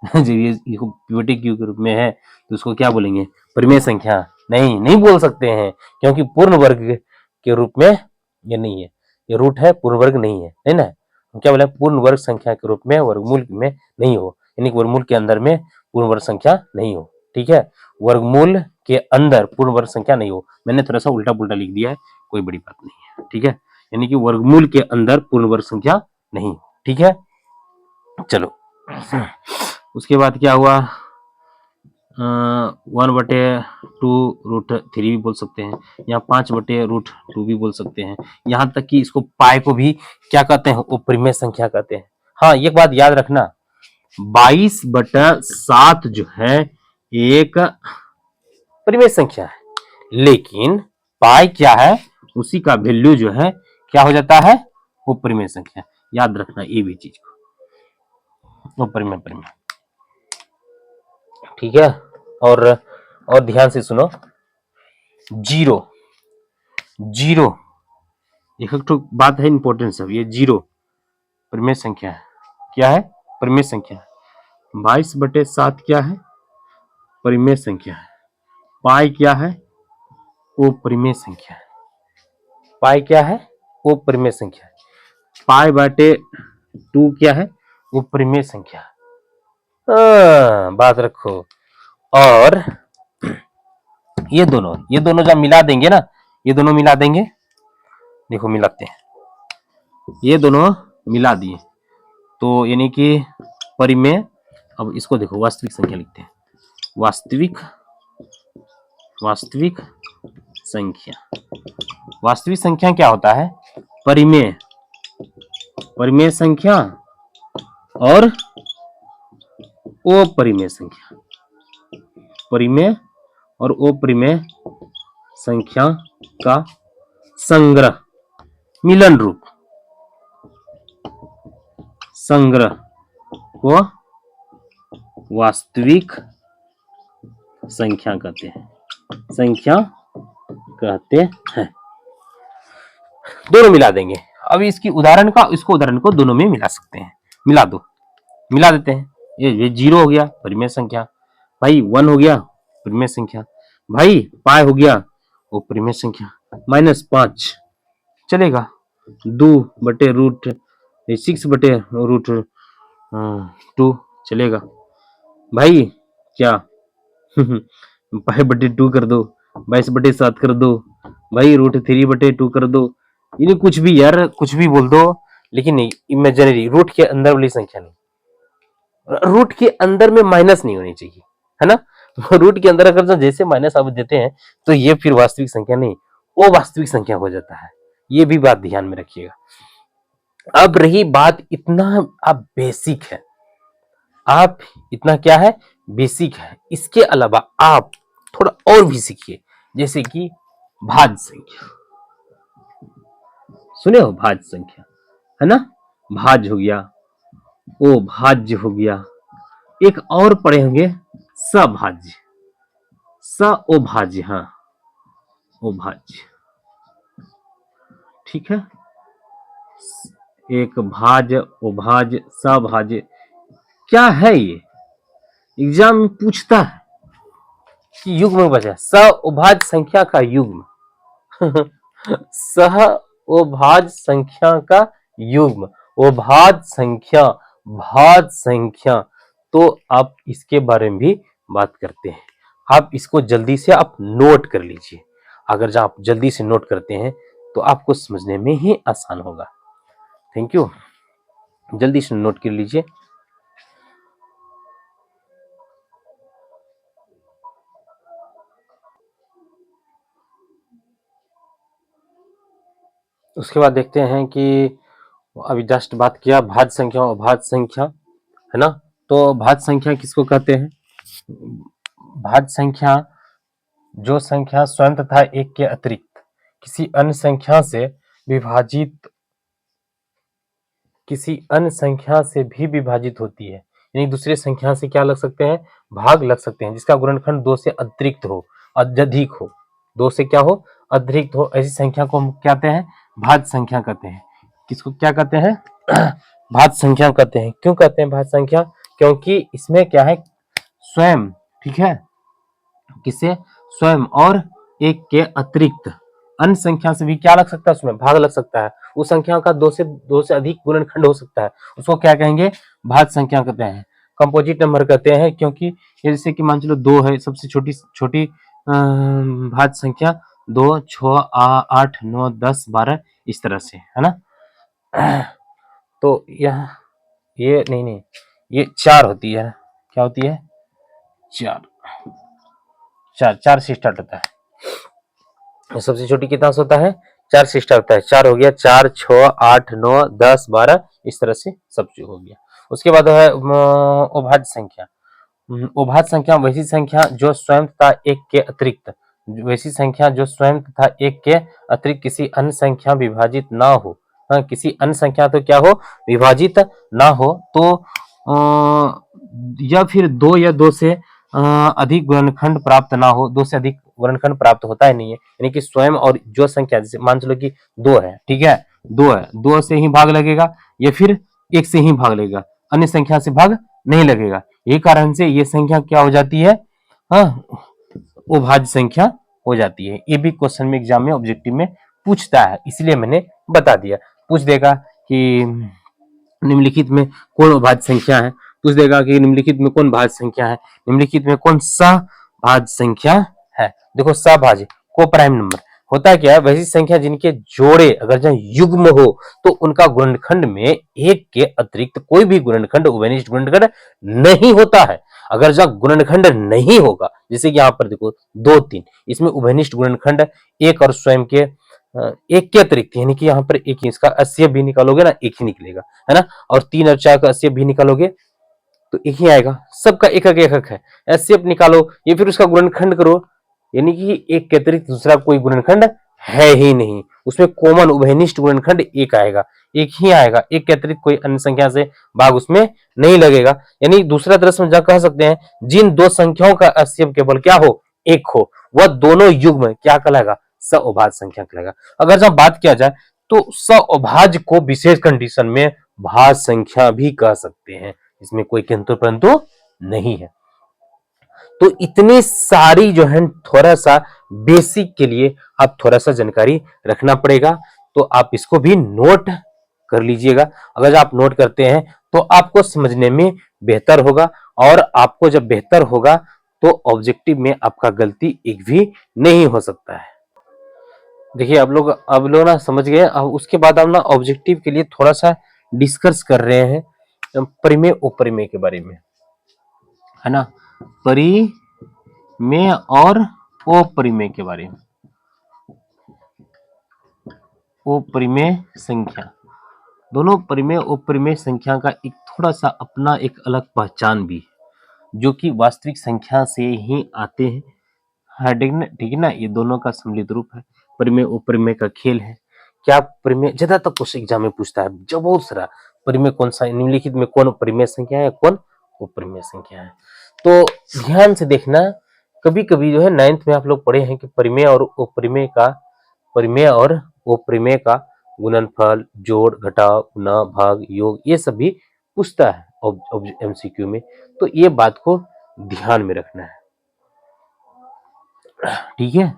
जब ये p बटे क्यू के रूप में है तो उसको क्या बोलेंगे? परिमेय संख्या। नहीं बोल सकते हैं, क्योंकि पूर्ण वर्ग के रूप में ये नहीं है, ये रूट है, पूर्ण वर्ग नहीं है ना। हम क्या बोले? पूर्ण वर्ग संख्या के रूप में वर्गमूल में नहीं हो, यानी वर्गमूल के अंदर में पूर्ण वर्ग संख्या नहीं हो, ठीक है। वर्गमूल के अंदर पूर्ण वर्ग संख्या नहीं हो, मैंने थोड़ा सा उल्टा पुल्टा लिख दिया है, कोई बड़ी बात नहीं है, ठीक है। यानी कि वर्गमूल के अंदर पूर्ण वर्ग संख्या नहीं, ठीक है। चलो उसके बाद क्या हुआ? 1/2√3 भी बोल सकते हैं, या 5/√2 भी बोल सकते हैं। यहाँ तक कि इसको पाई को भी क्या कहते हैं, वो परिमेय संख्या कहते हैं। हाँ, एक बात याद रखना, 22/7 जो है एक परिमेय संख्या है, लेकिन पाई क्या है, उसी का वैल्यू जो है क्या हो जाता है, वो परिमेय संख्या। याद रखना ये भी चीज को, वो परिमेय परिमेय, ठीक है। और ध्यान से सुनो, जीरो जीरो एक तो बात है इंपॉर्टेंट सब, ये जीरो परिमेय संख्या है। क्या है, परिमेय संख्या है। 22/7 क्या है, परिमेय संख्या है। पाई क्या है, वो परिमेय संख्या है। पाई क्या है, वो परिमेय संख्या है। पाई/2 क्या है, वो परिमेय संख्या है। बात रखो। और ये दोनों जब मिला देंगे ना, ये दोनों मिला देंगे, देखो मिलाते हैं, ये दोनों मिला दिए तो यानी कि परिमेय। अब इसको देखो, वास्तविक संख्या लिखते हैं, वास्तविक संख्या। वास्तविक संख्या क्या होता है, परिमेय संख्या और अपरिमेय संख्या, परिमेय और अपरिमेय संख्या का संग्रह, मिलन रूप संग्रह को वास्तविक संख्या कहते हैं, दोनों मिला देंगे। अब इसको उदाहरण को दोनों में मिला सकते हैं, मिला देते हैं। ये 0 हो गया परिमेय संख्या, भाई 1 हो गया परिमेय संख्या, भाई पाई हो गया वो परिमेय संख्या, -5 चलेगा, 6/√2 चलेगा, भाई क्या पाई/2 कर दो, 22/7 कर दो, भाई √3/2 कर दो, यानी कुछ भी यार, कुछ भी बोल दो, लेकिन नहीं, इमेजिनरी रूट के अंदर वाली संख्या नहीं, रूट के अंदर में माइनस नहीं होनी चाहिए, है ना। रूट के अंदर अगर जैसे माइनस आप देते हैं तो ये फिर वास्तविक संख्या नहीं, वो वास्तविक संख्या हो जाता है। ये भी बात ध्यान में रखिएगा। अब रही बात, इतना आप बेसिक है, आप इतना क्या है, बेसिक है। इसके अलावा आप थोड़ा और भी सीखिए, जैसे कि भाज्य संख्या, सुने हो, भाज्य संख्या है ना, भाज्य हो गया, ओ भाज्य हो गया, एक और पढ़े होंगे सभाज्य, अभाज्य, हाँ अभाज्य, ठीक है। एक भाज्य, अभाज्य, सभाज्य, क्या है ये, एग्जाम में पूछता है कि युग्म बचा, सअभाज्य संख्या का युग्म सअभाज्य संख्या का युग्म, अभाज्य संख्या, भाज्य संख्या, तो आप इसके बारे में भी बात करते हैं। आप इसको जल्दी से आप नोट कर लीजिए, अगर आप जल्दी से नोट करते हैं तो आपको समझने में ही आसान होगा। थैंक यू, जल्दी से नोट कर लीजिए। उसके बाद देखते हैं कि अभी जस्ट बात किया भाज्य संख्या और अभाज्य संख्या, है ना। तो भाज्य संख्या किसको कहते हैं, भाज्य संख्या जो संख्या स्वयं तथा एक के अतिरिक्त किसी अन्य संख्या से भी विभाजित होती है, यानी दूसरे संख्या से क्या लग सकते हैं, भाग लग सकते हैं, जिसका गुणनखंड 2 से अतिरिक्त हो, अत्यधिक हो, 2 से क्या हो, अतिरिक्त हो, ऐसी संख्या को हम क्या कहते हैं, भाज्य संख्या कहते हैं। किसको क्या कहते हैं, भाज्य संख्या कहते हैं। क्यों कहते हैं भाज्य संख्या, क्योंकि इसमें क्या है, स्वयं, ठीक है, किसे, स्वयं और एक के अतिरिक्त अन्य संख्या से भी क्या लग सकता है, उसमें भाग लग सकता है, उस संख्या का 2 से अधिक गुणनखंड हो सकता है, उसको क्या कहेंगे, भाज्य संख्या कहते हैं, कंपोजिट नंबर कहते हैं। क्योंकि जैसे कि मान चलो 2 है, सबसे छोटी भाज्य संख्या 2, 6, 8, 9, 10, 12 इस तरह से, है ना। तो यह ये नहीं, ये 4 होती है, क्या होती है, 4, 4, 4 से स्टार्ट होता है। सबसे छोटी कितना होता है? 4 से स्टार्ट होता है। 4 हो गया, 4, 6, 8, 9, 10, 12, इस तरह से सब जो हो गया। उसके बाद है अभाज्य संख्या। अभाज्य संख्या वैसी संख्या जो स्वयं तथा एक के अतिरिक्त, वैसी संख्या जो स्वयं तथा एक के अतिरिक्त किसी अन्य संख्या विभाजित ना हो। हाँ, किसी अन्य संख्या तो क्या हो? विभाजित ना हो। तो या फिर 2 या 2 से अधिक गुणनखंड प्राप्त ना हो। 2 से अधिक गुणनखंड प्राप्त होता ही नहीं है, यानी कि स्वयं और जो संख्या, जैसे मान चलो कि 2 है, ठीक है, 2 है, 2 से ही भाग लगेगा या फिर 1 से ही भाग लगेगा, अन्य संख्या से भाग नहीं लगेगा। यही कारण से ये संख्या क्या हो जाती है? हाँ, अभाज्य संख्या हो जाती है। ये भी क्वेश्चन में एग्जाम में ऑब्जेक्टिव में पूछता है, इसलिए मैंने बता दिया। पूछ देगा कि निम्नलिखित में कौन अभाज्य संख्या है, पूछ देगा कि निम्नलिखित में कौन भाज्य संख्या है, निम्नलिखित में कौन सहभाज्य संख्या है। देखो, सहभाज्य को प्राइम नंबर होता क्या है? वैसी संख्या जिनके जोड़े अगर जहाँ युग्म हो तो उनका गुणनखंड में एक के अतिरिक्त कोई भी गुणनखंड उभयनिष्ठ गुणनखंड नहीं होता है। अगर जहाँ गुणनखंड नहीं होगा, जैसे कि यहाँ पर देखो 2, 3, इसमें उभयनिष्ठ गुणनखंड एक और स्वयं के एक के अतिरिक्त, यानी कि यहाँ पर एक ही, इसका HCF भी निकालोगे ना, एक ही निकलेगा, है ना। और 3 और 4 का HCF भी निकालोगे तो एक ही आएगा। सबका एक एक है, HCF निकालो या फिर उसका गुणनखंड करो, यानी कि एक के अतिरिक्त दूसरा कोई गुणनखंड है ही नहीं। उसमें कॉमन उभयनिष्ठ गुणनखंड एक आएगा, एक ही आएगा। एक के अतिरिक्त कोई अन्य संख्या से भाग उसमें नहीं लगेगा। यानी दूसरा तरह से कह सकते हैं, जिन दो संख्याओं का HCF केवल क्या हो? एक हो, वह दोनों युग्म क्या कहलाएगा? सहअभाज्य संख्या कहलाएगा। अगर जब बात किया जाए तो सहअभाज्य को विशेष कंडीशन में भाज्य संख्या भी कह सकते हैं, इसमें कोई किंतु परंतु नहीं है। तो इतनी सारी जो है थोड़ा सा बेसिक के लिए आप थोड़ा सा जानकारी रखना पड़ेगा, तो आप इसको भी नोट कर लीजिएगा। अगर आप नोट करते हैं तो आपको समझने में बेहतर होगा, और आपको जब बेहतर होगा तो ऑब्जेक्टिव में आपका गलती एक भी नहीं हो सकता है। देखिए, अब लोग ना समझ गए। अब उसके बाद हम ना ऑब्जेक्टिव के लिए थोड़ा सा डिस्कस कर रहे हैं परिमेय उपरिमेय के बारे में, है ना। परिमेय और अपरिमेय के बारे में। अपरिमेय संख्या, दोनों परिमेय अपरिमेय संख्या का एक थोड़ा सा अपना एक अलग पहचान भी है, जो कि वास्तविक संख्या से ही आते हैं। हाँ, ठीक है ना। ये दोनों का सम्मिलित रूप है, परिमेय उपरिमेय का खेल है। क्या परिमेय ज्यादातर क्वेश्चन एग्जाम में पूछता है, जो बहुत सारा परिमेय कौन सा, निम्नलिखित में कौन परिमेय संख्या है, कौन उपरिमेय संख्या है। तो ध्यान से देखना, कभी कभी जो है 9th में आप लोग पढ़े हैं कि परिमेय और अपरिमेय का गुणनफल, जोड़, घटाव, गुणा, भाग, योग, ये सब भी पूछता है MCQ में। तो ये बात को ध्यान में रखना है, ठीक है,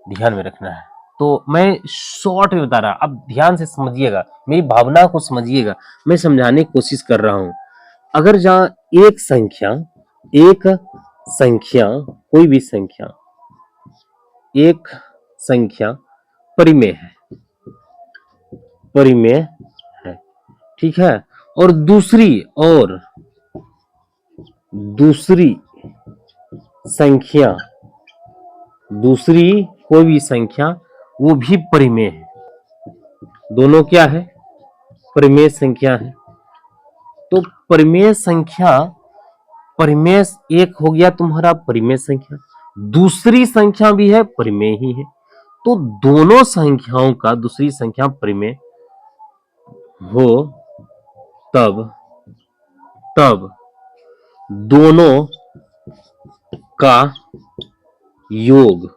ध्यान में रखना है। तो मैं शॉर्ट में बता रहा, अब ध्यान से समझिएगा, मेरी भावना को समझिएगा, मैं समझाने की कोशिश कर रहा हूं। अगर जहां एक संख्या कोई भी संख्या, एक संख्या परिमेय है, ठीक है, और दूसरी कोई भी संख्या वो भी परिमेय है, दोनों क्या है? परिमेय संख्या है। तो परिमेय संख्या, परिमेय एक हो गया तुम्हारा परिमेय संख्या, दूसरी संख्या भी है परिमेय ही है। तो दोनों संख्याओं का दूसरी संख्या परिमेय हो तब दोनों का योग,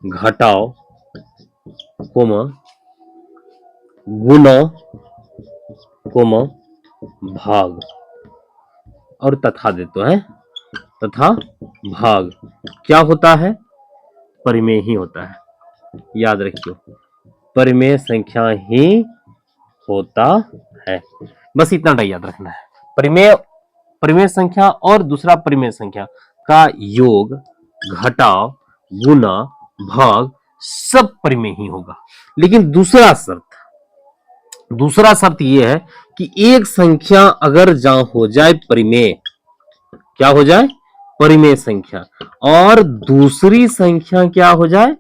घटाव, गुणा, भाग, और तथा देते हैं, तथा भाग क्या होता है? परिमेय ही होता है। याद रखियो, परिमेय संख्या ही होता है, बस इतना याद रखना है। परिमेय संख्या और दूसरा परिमेय संख्या का योग, घटाव, गुणा, भाग सब परिमेय ही होगा। लेकिन दूसरा शर्त यह है कि एक संख्या अगर जहां हो जाए परिमेय, क्या हो जाए? परिमेय संख्या, और दूसरी संख्या क्या हो जाए,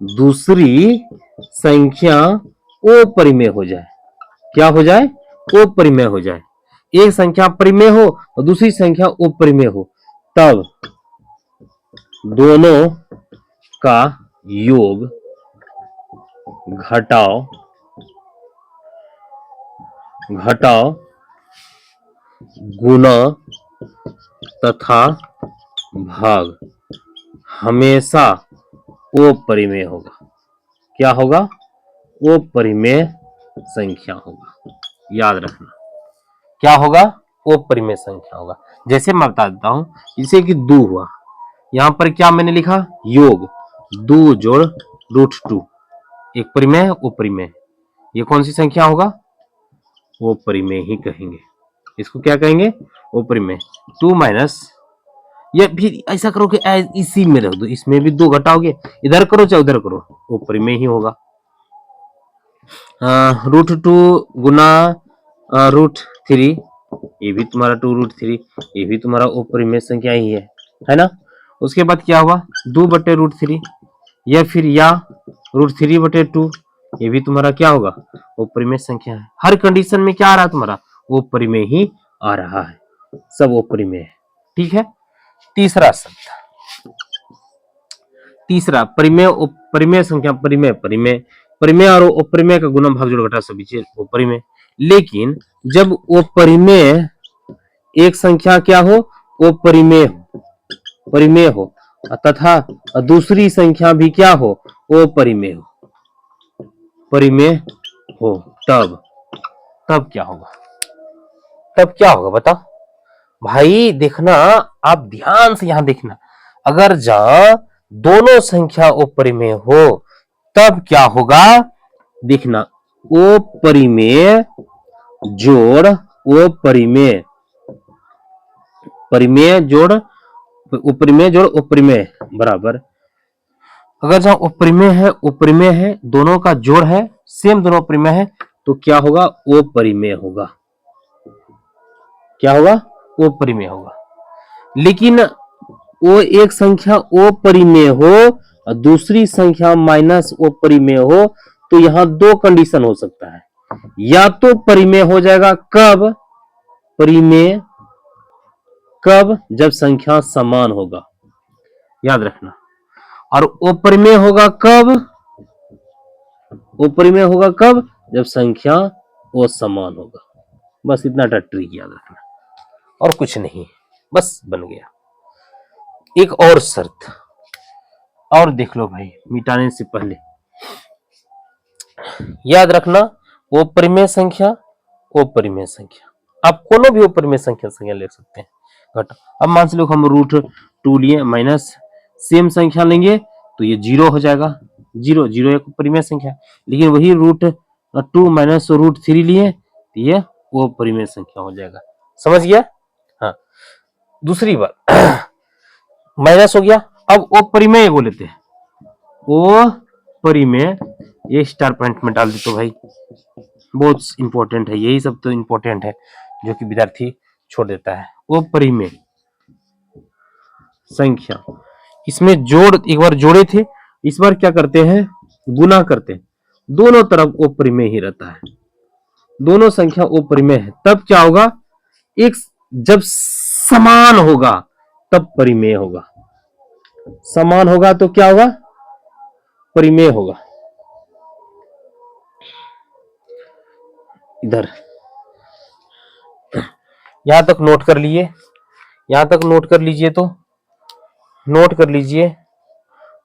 दूसरी संख्या अपरिमेय हो जाए। क्या हो जाए, अपरिमेय हो जाए। एक संख्या परिमेय हो और दूसरी संख्या अपरिमेय हो, तब दोनों का योग घटाओ गुना तथा भाग हमेशा अपरिमेय होगा। क्या होगा, अपरिमेय संख्या होगा। याद रखना, क्या होगा, अपरिमेय संख्या होगा। जैसे मैं बता देता हूं, जैसे कि 2 हुआ, यहां पर क्या मैंने लिखा, योग 2 जोड़ √2, एक परिमेय अपरिमेय। ये कौन सी संख्या होगा, अपरिमेय ही कहेंगे। इसको क्या कहेंगे, अपरिमेय। 2 माइनस, या फिर ऐसा करो कि इसी में रख दो, इसमें भी 2 घटाओगे, इधर करो चाहे उधर करो, अपरिमेय ही होगा। √2 गुना √3, ये भी तुम्हारा 2√3, ये भी तुम्हारा अपरिमेय संख्या ही है ना। उसके बाद क्या हुआ, 2/√3, या फिर या √3/2, ये भी तुम्हारा क्या होगा, अपरिमेय संख्या है। हर कंडीशन में क्या आ रहा है तुम्हारा, अपरिमेय ही आ रहा है, सब अपरिमेय है। ठीक है। तीसरा शब्द, तीसरा परिमेय परिमेय संख्या, परिमेय परिमेय परिमेय और अपरिमेय का गुना भाग जोड़ घटा सभी चीज अपरिमेय। लेकिन जब अपरिमेय एक संख्या क्या हो, अपरिमेय हो, परिमेय हो, तथा दूसरी संख्या भी क्या हो, अपरिमेय हो, परिमेय हो, तब क्या होगा, तब क्या होगा बताओ भाई। देखना, आप ध्यान से यहां देखना, अगर जहां दोनों संख्या अपरिमेय हो तब क्या होगा, देखना, अपरिमेय जोड़ अपरिमेय, परिमेय जोड़ अपरिमेय जोड़ अपरिमेय बराबर, अगर जहां अपरिमेय है, अपरिमेय है, दोनों का जोड़ है, सेम दोनों अपरिमेय है, तो क्या होगा, अपरिमेय होगा। क्या होगा, अपरिमेय होगा। लेकिन वो एक संख्या अपरिमेय हो और दूसरी संख्या माइनस अपरिमेय हो, तो यहां 2 कंडीशन हो सकता है। या तो परिमेय हो जाएगा, कब, परिमेय कब, जब संख्या समान होगा, याद रखना। और अपरिमेय होगा कब, अपरिमेय होगा कब, जब संख्या असमान होगा। बस इतना ट्रिक याद रखना, और कुछ नहीं, बस बन गया। एक और शर्त और देख लो भाई, मिटाने से पहले याद रखना, अपरिमेय संख्या, अपरिमेय संख्या, आप कोनो भी अपरिमेय संख्या ले सकते हैं घटा। अब मान लो हम √2 लिए, माइनस सेम संख्या लेंगे तो ये 0 हो जाएगा, 0 0 एक परिमेय संख्या। लेकिन वही √2 माइनस √3 लिए तो ये वो परिमेय संख्या हो जाएगा। समझ गया। हाँ, दूसरी बात, माइनस हो गया। अब वो परिमेय को लेते हैं, वो परिमेय, ये स्टार पॉइंट में डाल दे तो भाई बहुत इंपॉर्टेंट है, यही सब तो इंपॉर्टेंट है जो कि विद्यार्थी छोड़ देता है। वो परिमेय संख्या, इसमें जोड़, एक बार जोड़े थे, इस बार क्या करते हैं, गुना करते हैं, दोनों तरफ अपरिमेय ही रहता है, दोनों संख्या अपरिमेय है। तब क्या होगा, एक जब समान होगा तब परिमेय होगा, समान होगा तो क्या होगा, परिमेय होगा। इधर यहां तक नोट कर लिए, यहां तक नोट कर लीजिए, तो नोट कर लीजिए,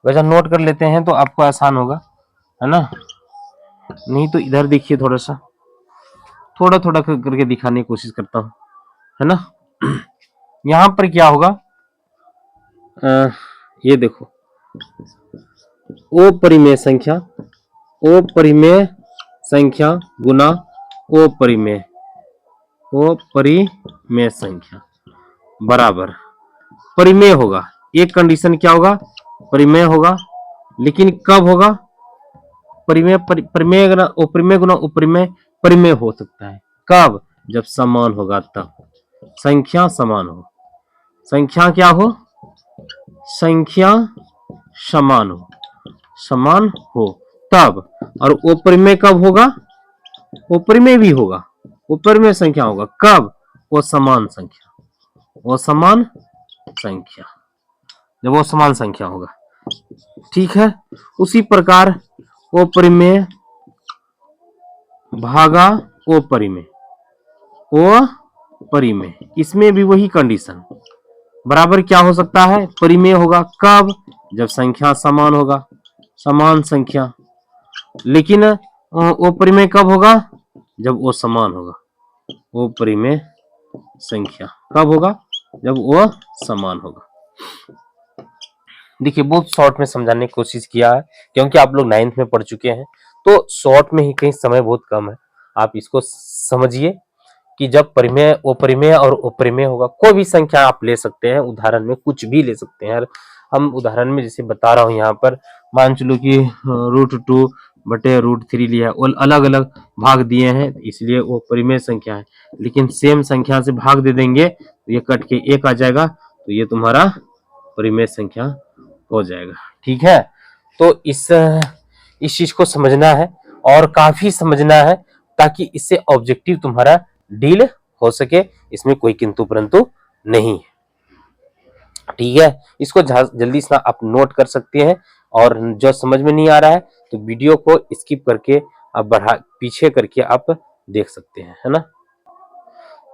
वैसा नोट कर लेते हैं तो आपको आसान होगा, है ना। नहीं तो इधर देखिए, थोड़ा सा थोड़ा थोड़ा करके दिखाने की कोशिश करता हूं, है ना। यहां पर क्या होगा, ये देखो, अपरिमेय संख्या, अपरिमेय संख्या गुना अपरिमेय, अपरिमेय संख्या बराबर परिमेय होगा। एक कंडीशन क्या होगा, परिमेय होगा, लेकिन कब होगा, परिमेय परिमेय गुना अपरिमेय गुना अपरिमेय परिमेय हो सकता है कब, जब समान होगा, तब संख्या समान हो, संख्या क्या हो, संख्या समान हो तब। और उपरिमेय कब होगा? उपरिमेय भी होगा, उपरिमेय संख्या होगा कब? वो समान संख्या, जब वो समान संख्या होगा। ठीक है, उसी प्रकार अपरिमेय भागा अपरिमेय, अपरिमेय, इसमें भी वही कंडीशन बराबर क्या हो सकता है? परिमेय होगा कब? जब संख्या समान होगा, समान संख्या। लेकिन अपरिमेय कब होगा? जब वो समान होगा। अपरिमेय संख्या कब होगा? जब वो समान होगा। देखिए बहुत शॉर्ट में समझाने की कोशिश किया है, क्योंकि आप लोग 9th में पढ़ चुके हैं, तो शॉर्ट में ही कहीं समय बहुत कम है। आप इसको समझिए कि जब परिमेय, अपरिमेय और अपरिमेय होगा, कोई भी संख्या आप ले सकते हैं, उदाहरण में कुछ भी ले सकते हैं। हम उदाहरण में जैसे बता रहा हूँ यहाँ पर, मान चलो कि √2 बटे √3 लिया है, और अलग अलग भाग दिए हैं, इसलिए वो परिमेय संख्या है। लेकिन सेम संख्या से भाग दे देंगे तो ये कट के 1 आ जाएगा, तो ये तुम्हारा परिमेय संख्या हो जाएगा। ठीक है, तो इस चीज को समझना है और काफी समझना है, ताकि इससे ऑब्जेक्टिव तुम्हारा डील हो सके, इसमें कोई किंतु परंतु नहीं है। ठीक है, इसको जल्दी से आप नोट कर सकते हैं, और जो समझ में नहीं आ रहा है तो वीडियो को स्किप करके आप पीछे करके आप देख सकते हैं, है ना।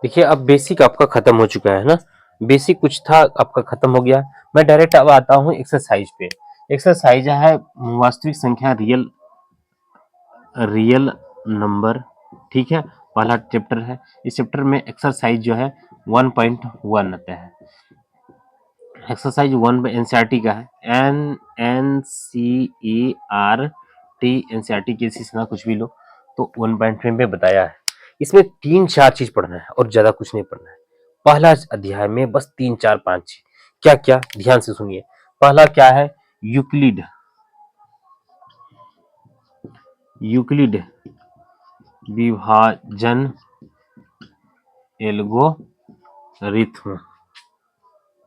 देखिए अब बेसिक आपका खत्म हो चुका है ना, बेसिक कुछ था आपका खत्म हो गया। मैं डायरेक्ट अब आता हूँ एक्सरसाइज पे। एक्सरसाइज है वास्तविक संख्या, रियल नंबर। ठीक है, पहला चैप्टर है। इस चैप्टर में एक्सरसाइज जो है 1.1 आता है। एक्सरसाइज 1 में एनसीईआरटी का है, NCERT, एनसीईआरटी के ना कुछ भी लो, तो 1.3 में बताया है। इसमें 3-4 चीज पढ़ना है और ज्यादा कुछ नहीं पढ़ना है। पहला अध्याय में बस 3-4-5 चीज। क्या क्या? ध्यान से सुनिए। पहला क्या है? यूक्लिड विभाजन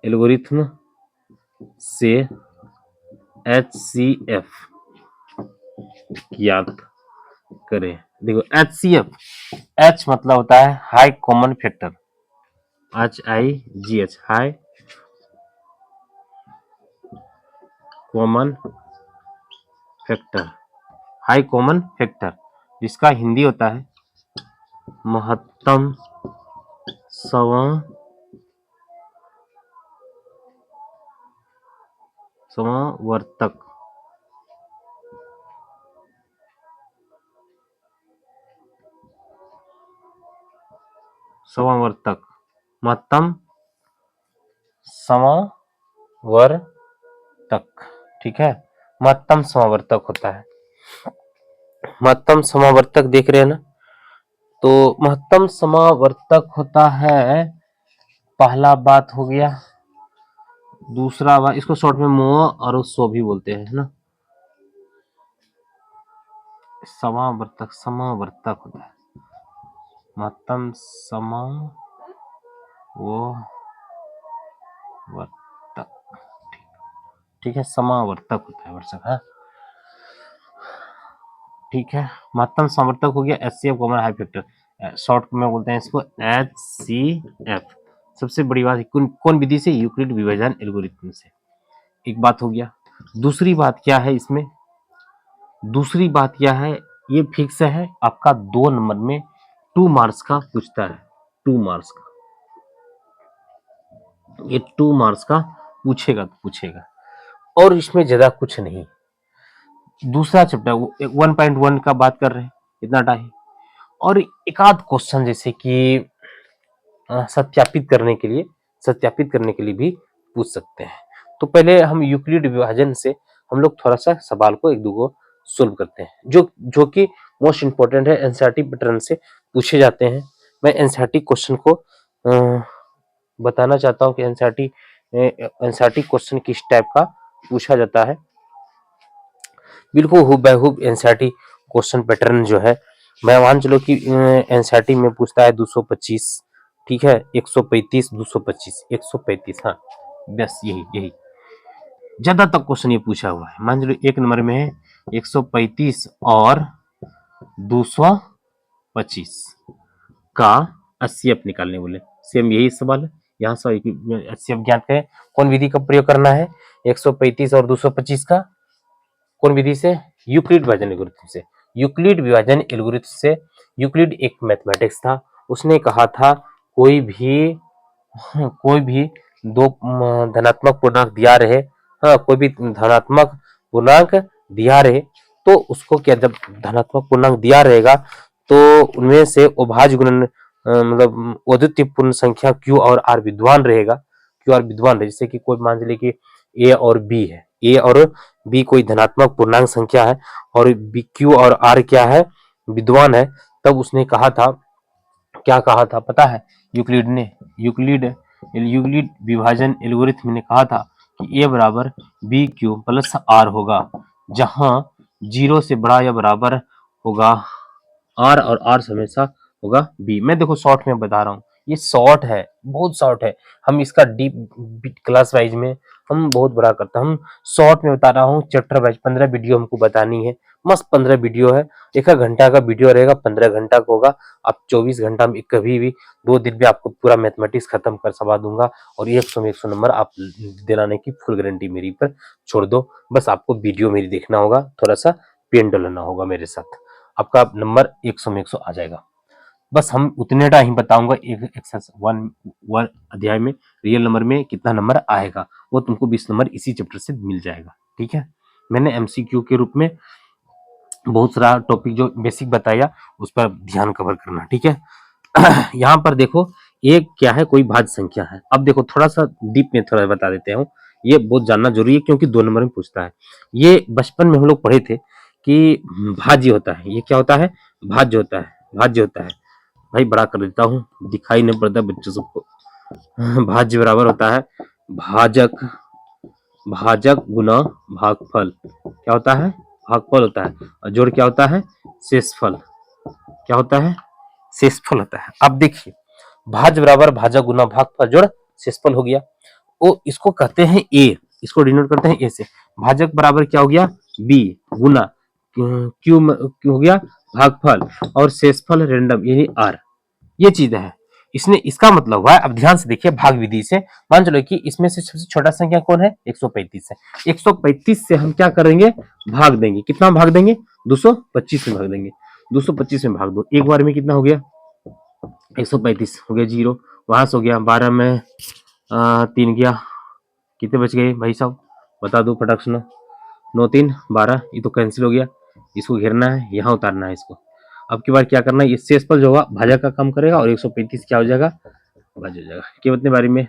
एल्गोरिथ्म से HCF ज्ञात करें। देखो HCF, H मतलब होता है high common factor, HIGH, high common factor, high common factor, जिसका हिंदी होता है महत्तम समावर्तक। महत्तम समावर्तक। ठीक है, महत्तम समावर्तक होता है। महत्तम समावर्तक देख रहे हैं ना, तो महत्तम समावर्तक होता है, पहला बात हो गया। दूसरा बात, इसको शॉर्ट में मो और सो भी बोलते हैं ना। समावर्तक होता है महत्तम समावर्तक। ठीक है, समावर्तक होता है वर्षक है। ठीक है, महत्तम समावर्तक हो गया HCF common high factor, short में बोलते हैं इसको HCF। सबसे बड़ी बात कौन विधि से? यूक्लिड विभाजन एल्गोरिथम से। एक बात हो गया। दूसरी बात क्या है इसमें? दूसरी बात क्या है? ये फिक्स है आपका 2 नंबर में 2 मार्क्स का पूछता है, 2 मार्क्स का, ये 2 मार्क्स का पूछेगा तो पूछेगा, और इसमें ज्यादा कुछ नहीं। दूसरा चैप्टर 1.1 का बात कर रहे हैं, इतना टाइम, और एक आध क्वेश्चन जैसे कि सत्यापित करने के लिए भी पूछ सकते हैं। तो पहले हम यूक्लिड विभाजन से हम लोग थोड़ा सा सवाल को एक दो को सोल्व करते हैं, जो कि मोस्ट इंपोर्टेंट है, एनसीईआरटी पैटर्न से पूछे जाते हैं। मैं एनसीईआरटी क्वेश्चन को बताना चाहता हूँ कि एनसीईआरटी क्वेश्चन किस टाइप का पूछा जाता है। बिल्कुल हुबहू एनसीईआरटी क्वेश्चन पैटर्न जो है, मैं मान चलो कि एनसीईआरटी में पूछता है 225, ठीक है, 135, 225, 135, हाँ बस यही ज्यादा तक क्वेश्चन ये पूछा हुआ है। मान लो एक नंबर में है 135 और 225 का HCF निकालने बोले। सेम यही सवाल है, यहाँ से HCF ज्ञात करें। कौन विधि का प्रयोग करना है? 135 और 225 का कौन विधि से? यूक्लिड विभाजन एल्गोरिथम से। यूक्लिड विभाजन एल्गोरिथम से। यूक्लिड एक मैथमेटिक्स था, उसने कहा था कोई भी दो धनात्मक पूर्णांक दिया रहे, हाँ कोई भी धनात्मक पूर्णांक दिया रहे तो उसको क्या, जब धनात्मक पूर्णांक दिया रहेगा तो उनमें से अभाज्य गुणन मतलब अद्वितीय पूर्ण संख्या Q और R विद्वान रहेगा। Q और विद्वान रहे, जैसे कि कोई मान लीजिए कि A और B है, A और B कोई धनात्मक पूर्णांक संख्या है और Q और R क्या है? विद्वान है। तब उसने कहा था, क्या कहा था पता है? यूक्लिड ने, यूक्लिड विभाजन एल्गोरिथम ने कहा था कि A बराबर BQ प्लस R होगा, जहां 0 से बड़ा या बराबर होगा R और R हमेशा होगा B। मैं देखो शॉर्ट में बता रहा हूँ, ये शॉर्ट है, बहुत शॉर्ट है। हम इसका डीप क्लास वाइज में हम बहुत बड़ा करते हैं, हम शॉर्ट में बता रहा हूँ चैप्टर वाइज। 15 वीडियो हमको बतानी है, मस्त 15 वीडियो है। 1 घंटा का वीडियो रहेगा, 15 घंटा का होगा। आप 24 घंटा में कभी भी 2 दिन में आपको पूरा मैथमेटिक्स खत्म कर सवा दूंगा और 100 में 100 नंबर आप दिलाने की फुल गारंटी मेरी पर छोड़ दो। बस आपको वीडियो मेरी देखना होगा, थोड़ा सा पेन डलाना होगा मेरे साथ, आपका नंबर 100 में 100 आ जाएगा। बस हम उतने टाइम बताऊंगा एक एक्सरसाइज वन अध्याय में रियल नंबर में कितना नंबर आएगा, वो तुमको 20 नंबर इसी चैप्टर से मिल जाएगा। ठीक है, मैंने MCQ के रूप में बहुत सारा टॉपिक जो बेसिक बताया उस पर ध्यान कवर करना। ठीक है यहाँ पर देखो एक क्या है, कोई भाज्य संख्या है। अब देखो थोड़ा सा डीप में थोड़ा बता देते हैं, ये बहुत जानना जरूरी है क्योंकि 2 नंबर में पूछता है। ये बचपन में हम लोग पढ़े थे कि भाज्य होता है, ये क्या होता है? भाज्य होता है, भाज्य होता है। भाई बड़ा कर देता हूँ, दिखाई नहीं पड़ता बच्चों सबको। भाज्य बराबर होता है भाजक, भाजक गुना भागफल। क्या होता है? भागफल होता है। और जोड़ क्या होता है? शेषफल। क्या होता है? शेषफल होता है। अब देखिए भाज्य बराबर भाजक गुना भागफल जोड़ शेषफल हो गया। वो इसको कहते हैं ए, इसको डिनोट करते हैं ए से। भाजक बराबर क्या हो गया? बी गुना क्यू हो गया भागफल और शेषफल रेंडम यानी आर। ये चीज है, इसने इसका मतलब हुआ। अब ध्यान से देखिए भाग विधि से मान चलो कि इसमें से सबसे छोटा संख्या कौन है? 135 है। 135 से हम क्या करेंगे? भाग देंगे। कितना भाग देंगे? 225 में भाग देंगे। 225 में भाग दो, एक बार में कितना हो गया? 135 हो गया, 0 वहां से हो गया। 12 में 3 गया, कितने बच गए भाई साहब बता दो फटाक सुनो। 9 3 12, ये तो कैंसिल हो गया। इसको घेरना है, यहाँ उतारना है इसको। अब की बार क्या करना है? ये शेषफल जो होगा भाजक का काम करेगा और 135 क्या हो जाएगा? भाज्य हो जाएगा। कितने बारी में?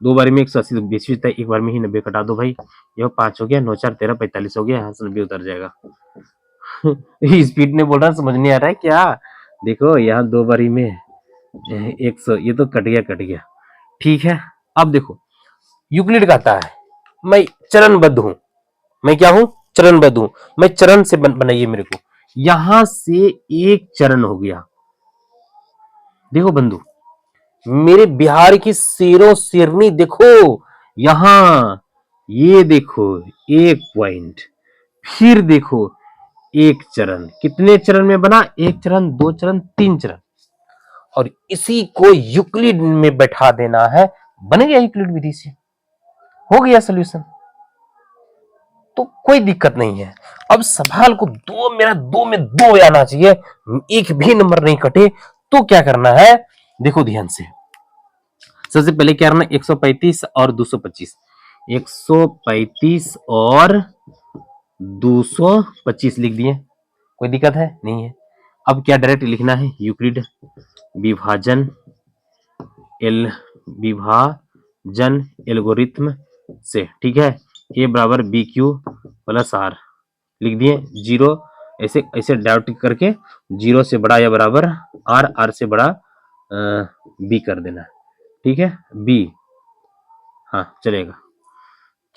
2 बारी में 180 बीच होता है, एक बार में ही 90 कटा दो भाई। यह 5 हो गया, 9 4 13 45 हो गया, यहाँ से 90 उतर जाएगा। स्पीड ने बोल रहा, समझ नहीं आ रहा है क्या? देखो यहाँ 2 बारी में 100, ये तो कट गया कट गया। ठीक है, अब देखो यूक्लिड कहता है मैं चरणबद्ध हूं। मैं क्या हूं? चरणबद्ध हूं। मैं चरण से बनाइए मेरे को। यहां से एक चरण हो गया। देखो बंधु, मेरे बिहार की शेरों शेरनी देखो, यहां ये देखो एक पॉइंट, फिर देखो एक चरण। कितने चरण में बना? एक चरण, 2 चरण, 3 चरण। और इसी को यूक्लिड में बैठा देना है, बन गया यूक्लिड विधि से, हो गया सॉल्यूशन। तो कोई दिक्कत नहीं है। अब सवाल को मेरा 2 में 2 आना चाहिए, एक भी नंबर नहीं कटे। तो क्या करना है? देखो ध्यान से, सबसे पहले क्या करना? 135 और 225, 135 और 225 लिख दिए। कोई दिक्कत है? नहीं है। अब क्या डायरेक्ट लिखना है? यूक्लिड विभाजन एल्गोरिथम से। ठीक है, ए बराबर बी क्यू प्लस आर लिख दिए। 0 ऐसे ऐसे डाउट करके 0 से बड़ा या बराबर आर, आर से बड़ा बी कर देना। ठीक है, बी, हाँ चलेगा।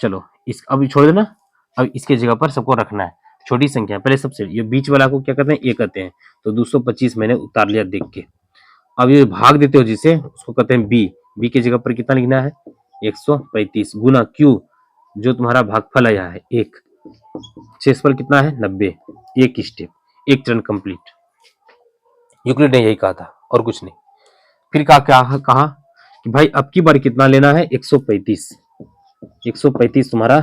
चलो इस अब छोड़ देना। अब इसके जगह पर सबको रखना है छोटी संख्या। पहले सबसे ये बीच वाला को क्या कहते हैं? ए कहते हैं। तो 225 मैंने उतार लिया देख के। अब ये भाग देते हो जिसे, उसको कहते हैं बी। बी की जगह पर कितना लिखना है? 135 गुना क्यू, जो तुम्हारा भागफल आया है 1, शेषफल कितना है 90, एक स्टेप, एक चरण कंप्लीट। यूक्लिड ने यही कहा था और कुछ नहीं। फिर कहा कि भाई अब की बार कितना लेना है 135, 135 तुम्हारा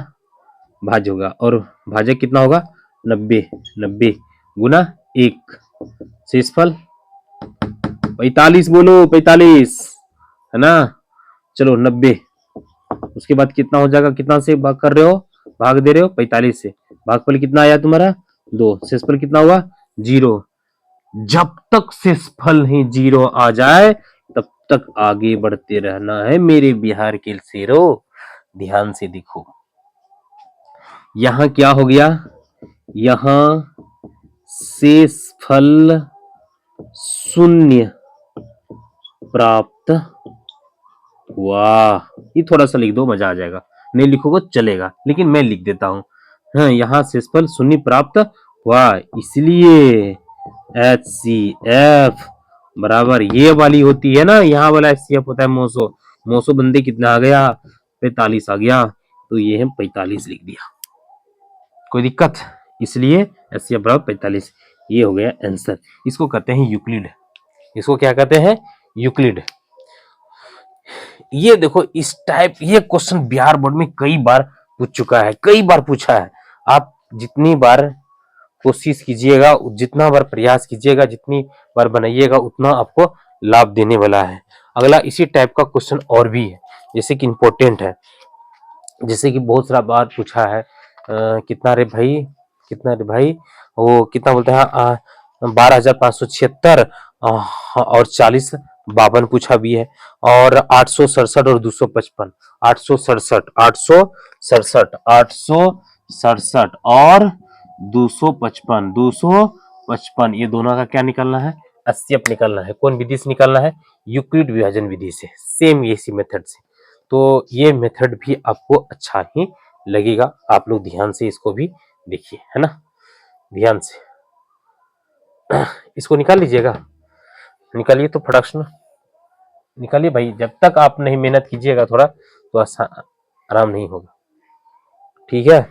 भाज्य होगा और भाजक कितना होगा 90, 90 गुना 1, शेषफल 45, बोलो 45 है ना। चलो 90, उसके बाद कितना हो जाएगा, कितना से भाग कर रहे हो, भाग दे रहे हो 45 से, भागफल कितना आया तुम्हारा 2, शेषफल कितना हुआ 0। जब तक शेषफल नहीं 0 आ जाए तब तक आगे बढ़ते रहना है मेरे बिहार के शेरों। ध्यान से देखो, यहां क्या हो गया, यहां शेषफल 0 प्राप्त हुआ। ये थोड़ा सा लिख दो, मजा आ जाएगा, नहीं लिखोगे चलेगा लेकिन मैं लिख देता हूं। हाँ, यहाँ शेषफल 0 प्राप्त हुआ, इसलिए HCF बराबर ये वाली होती है ना, यहाँ वाला HCF होता है मोसो, मोसो बंदे कितना आ गया 45 आ गया, तो ये है 45 लिख दिया, कोई दिक्कत। इसलिए HCF बराबर 45, ये हो गया आंसर। इसको कहते हैं यूक्लिड, इसको क्या कहते हैं यूक्लिड। ये देखो इस टाइप ये क्वेश्चन बिहार बोर्ड में कई बार पूछ चुका है, कई बार पूछा है। आप जितनी बार कोशिश कीजिएगा, जितना बार प्रयास कीजिएगा, जितनी बार बनाइएगा उतना आपको लाभ देने वाला है। अगला इसी टाइप का क्वेश्चन और भी है, जैसे कि इंपॉर्टेंट है, जैसे कि बहुत सारा बार पूछा है कितना रे भाई, कितना रे भाई, वो कितना बोलते हैं 12,576 और 40 52 पूछा भी है, और 867 और 255, 867 867 867 और 255 255, ये दोनों का क्या निकालना है HCF निकालना है। कौन विधि से निकालना है, यूक्लिड विभाजन विधि से, सेम इसी मेथड से। तो ये मेथड भी आपको अच्छा ही लगेगा, आप लोग ध्यान से इसको भी देखिए, है ना, ध्यान से इसको निकाल लीजिएगा, निकालिए तो फटाक से निकालिए भाई, जब तक आप नहीं मेहनत कीजिएगा थोड़ा तो आराम नहीं होगा, ठीक है।